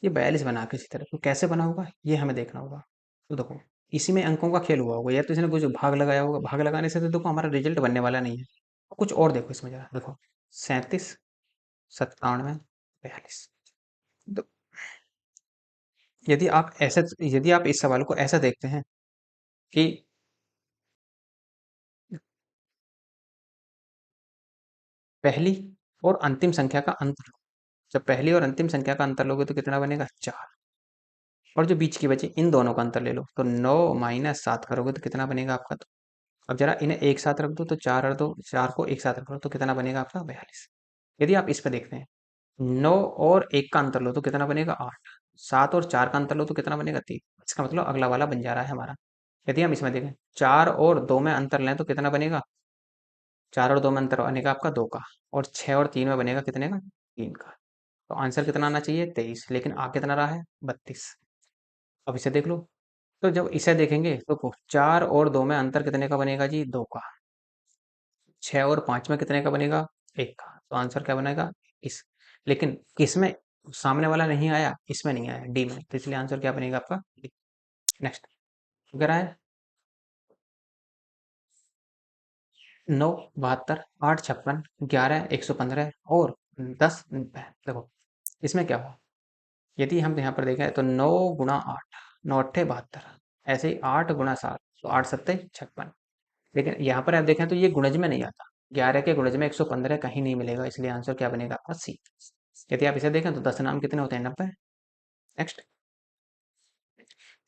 ये 42 बना के इसी तरह, तो कैसे बना होगा ये हमें देखना होगा। तो देखो इसी में अंकों का खेल हुआ होगा, या तो इसने कुछ भाग लगाया होगा, भाग लगाने से तो देखो हमारा रिजल्ट बनने वाला नहीं है। कुछ और देखो इसमें जरा, देखो 3797 42। तो यदि आप इस सवाल को ऐसा देखते हैं कि पहली और अंतिम संख्या का अंतर, जब पहली और अंतिम संख्या का अंतर लोगे तो कितना बनेगा 4। और जो बीच की बची इन दोनों का अंतर ले लो तो 9 - 7 करोगे तो कितना बनेगा आपका। तो अब जरा इन्हें एक साथ रख दो, तो 4 को एक साथ रख लो तो कितना बनेगा आपका 42। यदि आप इस पे देखते हैं 9 और 1 का अंतर लो तो कितना बनेगा 8। 7 और 4 का अंतर लो तो कितना बनेगा 3। इसका मतलब अगला वाला बन जा रहा है हमारा। यदि हम इसमें देखें 4 और 2 में अंतर लें तो कितना बनेगा, 4 और 2 में अंतर बनेगा आपका 2 का। और 6 और 3 में बनेगा कितने का, 3 का। तो आंसर कितना आना चाहिए 23, लेकिन आ कितना रहा है 32। अब इसे देख लो, तो जब इसे देखेंगे तो 4 और 2 में अंतर कितने का बनेगा जी 2 का। 6 और 5 में कितने का बनेगा 1 का। तो आंसर क्या बनेगा इस। लेकिन किसमें सामने वाला नहीं आया, इसमें नहीं आया डी में, तो इसलिए आंसर क्या बनेगा आपका डी। नेक्स्ट, अगर आए 9 72 8 56 11 115 और 10 90। देखो इसमें क्या हुआ, यदि हम यहाँ पर देखें तो 9 × 8, 9 × 8 = 72। ऐसे ही 8 × 7 तो 8 × 7 = 56। लेकिन यहाँ पर आप देखें तो ये गुणज में नहीं आता, 11 के गुणज में 115 कहीं नहीं मिलेगा, इसलिए आंसर क्या बनेगा आपका सी। यदि आप इसे देखें तो 10 नाम कितने होते हैं 90। नेक्स्ट,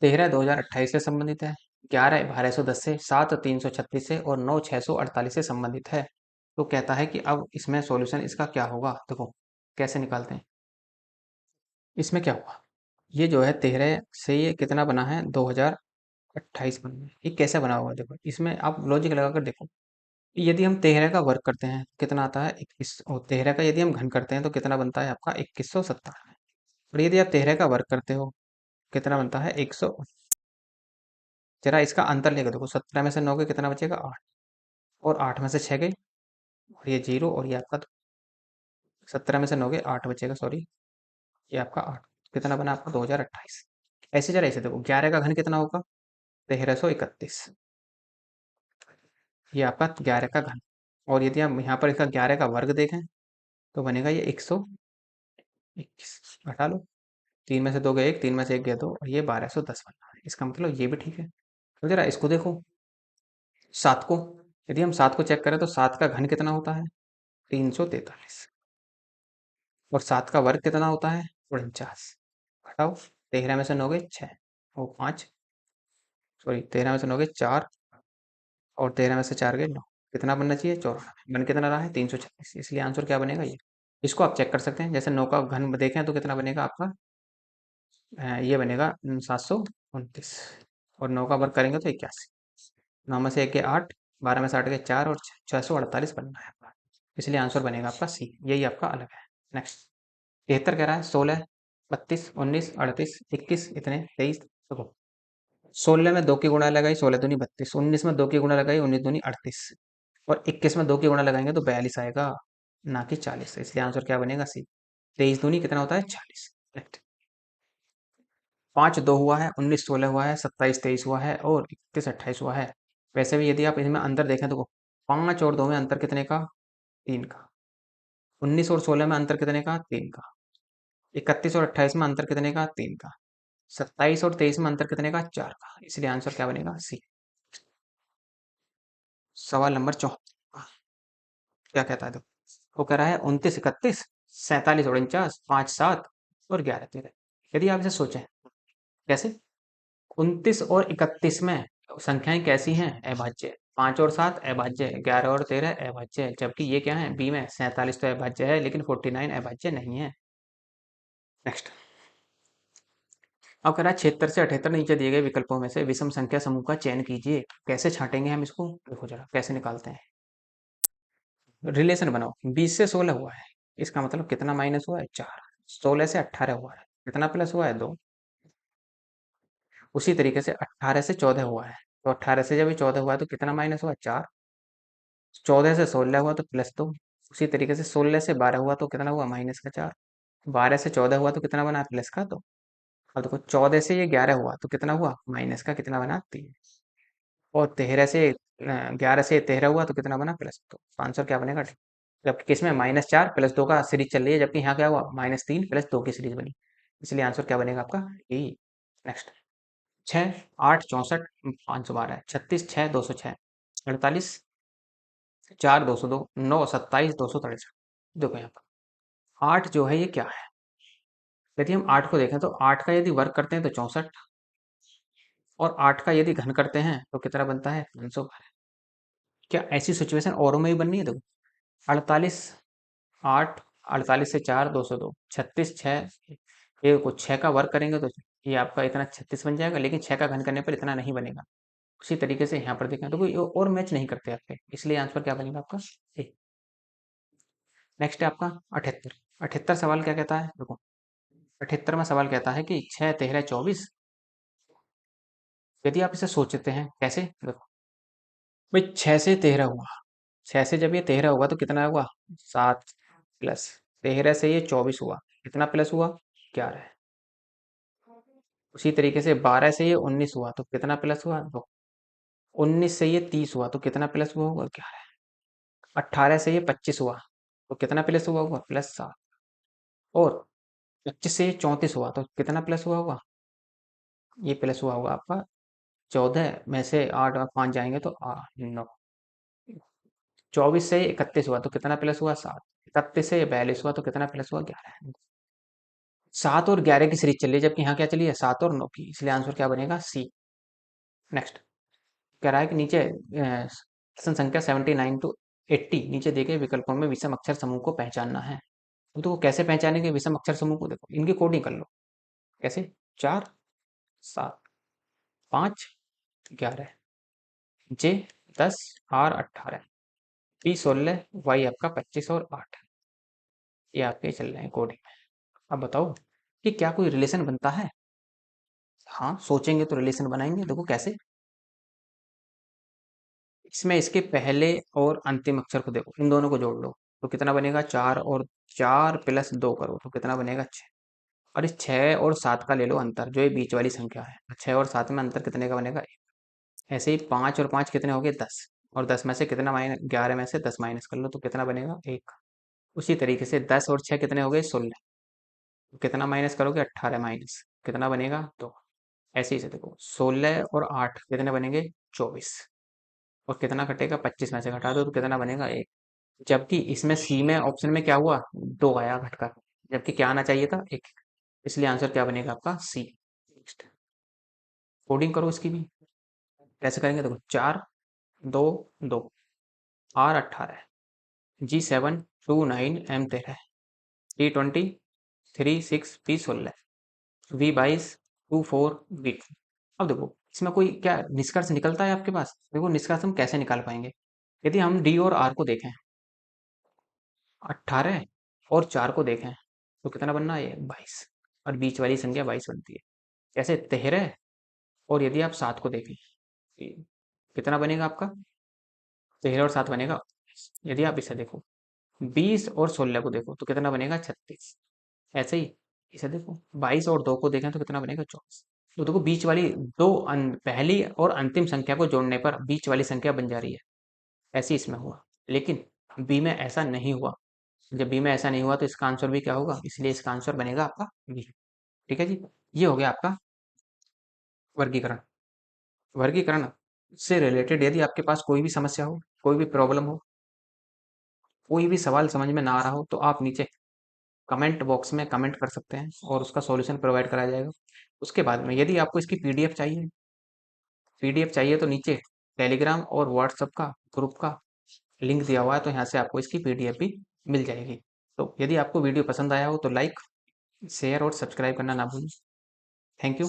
13 2028 से संबंधित है, 11 1210 से, 7 336 से और 9 648 से संबंधित है। तो कहता है कि अब इसमें सॉल्यूशन इसका क्या होगा। देखो कैसे निकालते हैं। इसमें क्या हुआ, ये जो है 13 से ये कितना बना है 2028 बना है। ये कैसे बना होगा, देखो इसमें आप लॉजिक लगाकर देखो। यदि हम 13 का वर्ग करते हैं तो कितना आता है 21, और 13 का यदि हम घन करते हैं तो कितना बनता है आपका 2197। और यदि आप 13 का वर्ग करते हो कितना बनता है 100। जरा इसका अंतर लेकर देखो, 17 में से 9 के कितना बचेगा 8, और 8 में से 6 गए और ये 0, और ये आपका 17 में से 9 के 8 बचेगा, सॉरी ये आपका 8। कितना बना आपका 2028। ऐसे जरा ऐसे देखो 11 का घन कितना होगा 1331, ये आपका 11 का घन। और यदि हम यहाँ पर इसका 11 का वर्ग देखें तो बनेगा ये 121। घटा लो, 3 में से 2 गए 1, 3 में से 1 गया 2, और ये 1210 बन रहा है। इसका मतलब ये भी ठीक है। तो जरा इसको देखो 7 को, यदि हम 7 को चेक करें तो 7 का घन कितना होता है 343, और 7 का वर्ग कितना होता है 49। घटाओ, 13 में से 9 गए 6 और 5, सॉरी 13 में से 9 गए 4 और 13 में से 4 गए 9। कितना बनना चाहिए 94, बन कितना रहा है 336, इसलिए आंसर क्या बनेगा ये। इसको आप चेक कर सकते हैं, जैसे 9 का घन देखें तो कितना बनेगा आपका ये बनेगा 729, और 9 का वर्ग करेंगे तो 81। 9 में से 1 गए 8, 12 में से 8 गए 4 और 648 बनना है आपका, इसलिए आंसर बनेगा आपका सी। यही आपका अलग है। नेक्स्ट, 73 कह रहा है 16 32 19 38 21 इतने 23। देखो 16 में 2 की गुणा लगाई 16 दूनी 32, 19 में 2 की गुणा लगाई 19 दूनी 38, और 21 में 2 की गुणा लगाएंगे तो 42 आएगा, ना कि 40। इसलिए आंसर क्या बनेगा सी। 23 दूनी कितना होता है 40। 5 2 हुआ है, 19 16 हुआ है, 27 23 हुआ है और 31 28 हुआ है। वैसे भी यदि आप इसमें अंतर देखें तो 5 और 2 में अंतर कितने का? 3 का। 19 और 16 में अंतर कितने का? 3 का। 31 और 28 में अंतर कितने का? 3 का। 27 और 23 में अंतर कितने का? 4 का। इसलिए आंसर क्या बनेगा? सी। सवाल नंबर 4 क्या कहता है? देखो, वो कह रहा है 29 31 47 49 5 7 और 11 13। यदि आप इसे सोचें कैसे, 29 और 31 में संख्याएं कैसी हैं? अभाज्य। 5 और 7 अभाज्य है, 11 और 13 अभाज्य है, जबकि ये क्या है? बी में 47 तो अभाज्य है लेकिन 49 अभाज्य नहीं है। नेक्स्ट, अब कह रहा है 76 से 78 नीचे दिए गए विकल्पों में से विषम संख्या समूह का चयन कीजिए। कैसे छांटेंगे हम इसको? देखो जरा कैसे निकालते हैं। रिलेशन बनाओ। 20 से 16 हुआ है, इसका मतलब कितना माइनस हुआ है? 4। 16 से 18 हुआ है, कितना प्लस हुआ है? 2। उसी तरीके से 18 से 14 हुआ है, तो 18 से जब ये 14 हुआ है तो कितना माइनस हुआ? 4। 14 से 16 हुआ तो +2। उसी तरीके से 16 से 12 हुआ तो कितना हुआ? -4। 12 से 14 हुआ तो कितना बना? प्लस का 2। अब देखो 14 से ये 11 हुआ तो कितना हुआ? माइनस का कितना बना? 3। और 13 से 11 से 13 हुआ तो कितना बना? +2। तो आंसर क्या बनेगा? जबकि किसमें? -4 +2 का सीरीज चल रही है, जबकि यहाँ क्या हुआ? -3 +2 की सीरीज बनी। इसलिए आंसर क्या बनेगा आपका? ए। नेक्स्ट, 6 8 64 512 है, 36 6 206, 48 4 202, 9 27 263। देखो यहाँ पर 8 जो है ये क्या है? यदि हम 8 को देखें तो 8 का यदि वर्ग करते हैं तो 64, और 8 का यदि घन करते हैं तो कितना बनता है? 512। क्या ऐसी सिचुएशन औरों में भी बननी है? देखो 48 8, 48 से 4 202, 36 6, ये को 6 का वर्ग करेंगे तो ये आपका इतना 36 बन जाएगा, लेकिन 6 का घन करने पर इतना नहीं बनेगा। उसी तरीके से यहाँ पर देखें तो कोई और मैच नहीं करते आपके, इसलिए आंसर क्या बनेगा आपका? ए। नेक्स्ट है आपका 78। 78 सवाल क्या कहता है? देखो 78 में सवाल कहता है कि 6 13 24। यदि आप इसे सोचते हैं कैसे, देखो भाई 6 से 13 हुआ, 6 से जब ये 13 हुआ तो कितना हुआ? 7 प्लस 13 से ये 24 हुआ, कितना प्लस हुआ? 11। उसी तरीके से 12 से ये 19 हुआ तो कितना प्लस हुआ? 2। 19 से ये 30 हुआ तो कितना प्लस हुआ होगा? 11। 18 से ये 25 हुआ तो कितना प्लस हुआ होगा? +7। और 25 से ये 34 हुआ तो कितना प्लस हुआ होगा? ये प्लस हुआ होगा आपका 14 में से 8 और 5 जाएंगे तो 9। 24 से 31 हुआ तो कितना प्लस हुआ? 7। 31 से 42 हुआ तो कितना प्लस हुआ? 11। 7 और 11 की सीरीज चली है, जबकि यहाँ क्या चली है? 7 और 9 की, इसलिए आंसर क्या बनेगा? सी। नेक्स्ट, कह रहा है कि नीचे प्रश्न संख्या 79 टू 80 नीचे देखे विकल्पों में विषम अक्षर समूह को पहचानना है। तो कैसे पहचानेंगे विषम अक्षर समूह को? देखो इनकी कोडिंग कर लो। कैसे? 4 7 5 11, जे 10, आर 18, पी 16, वाई आपका 25 और 8। ये आपके चल रहे हैं कोडिंग में। अब बताओ कि क्या कोई रिलेशन बनता है? हाँ, सोचेंगे तो रिलेशन बनाएंगे। देखो कैसे, इसमें इसके पहले और अंतिम अक्षर को देखो, इन दोनों को जोड़ लो तो कितना बनेगा? 4 और 4 + 2 करो तो कितना बनेगा? 6। और इस 6 और 7 का ले लो अंतर, जो ये बीच वाली संख्या है। 6 और 7 में अंतर कितने का बनेगा? 1। ऐसे ही 5 और 5 कितने हो गए? 10। और 10 में से कितना माइनस, 11 में से 10 माइनस कर लो तो कितना बनेगा? 1। उसी तरीके से 10 और 6 कितने हो गए? 16। कितना माइनस करोगे? 18 माइनस कितना बनेगा? 2। ऐसे ही से देखो 16 और 8 कितने बनेंगे? 24। और कितना कटेगा? 25 में से घटा दो तो कितना बनेगा? 1। जबकि इसमें सी में ऑप्शन में क्या हुआ? 2 आया घटकर, जबकि क्या आना चाहिए था? 1। इसलिए आंसर क्या बनेगा आपका? सी। नेक्स्ट, कोडिंग करो इसकी भी। कैसे करेंगे? देखो 4 2 2, are 18, G7 2 9, M 13, T 20 3 6, P 16, V 22 2 4 V 2। अब देखो इसमें कोई क्या निष्कर्ष निकलता है आपके पास? देखो निष्कर्ष हम कैसे निकाल पाएंगे? यदि हम डी और आर को देखें, 18 और 4 को देखें तो कितना बनना है? 22। और बीच वाली संख्या 22 बनती है। कैसे? 13 और यदि आप 7 को देखें कितना बनेगा आपका? 13 और 7 बनेगा 19। यदि आप इसे देखो 20 और 16 को देखो तो कितना बनेगा? 36। ऐसे ही इसे देखो, 22 और 2 को देखें तो कितना बनेगा, 24। तो देखो बीच वाली पहली और अंतिम संख्या को जोड़ने पर बीच वाली संख्या बन जा रही है, ऐसे इसमें हुआ। लेकिन बी में ऐसा नहीं हुआ। जब बी में ऐसा नहीं हुआ तो इसका आंसर भी क्या होगा, इसलिए इसका आंसर बनेगा आपका बी। ठीक है जी। ये हो गया आपका वर्गीकरण। वर्गीकरण से रिलेटेड यदि आपके पास कोई भी समस्या हो, कोई भी प्रॉब्लम हो, कोई भी सवाल समझ में ना आ रहा हो, तो आप नीचे कमेंट बॉक्स में कमेंट कर सकते हैं और उसका सॉल्यूशन प्रोवाइड कराया जाएगा। उसके बाद में यदि आपको इसकी पीडीएफ चाहिए तो नीचे टेलीग्राम और व्हाट्सएप का ग्रुप का लिंक दिया हुआ है, तो यहाँ से आपको इसकी पीडीएफ भी मिल जाएगी। तो यदि आपको वीडियो पसंद आया हो तो लाइक, शेयर और सब्सक्राइब करना ना भूलें। Thank you.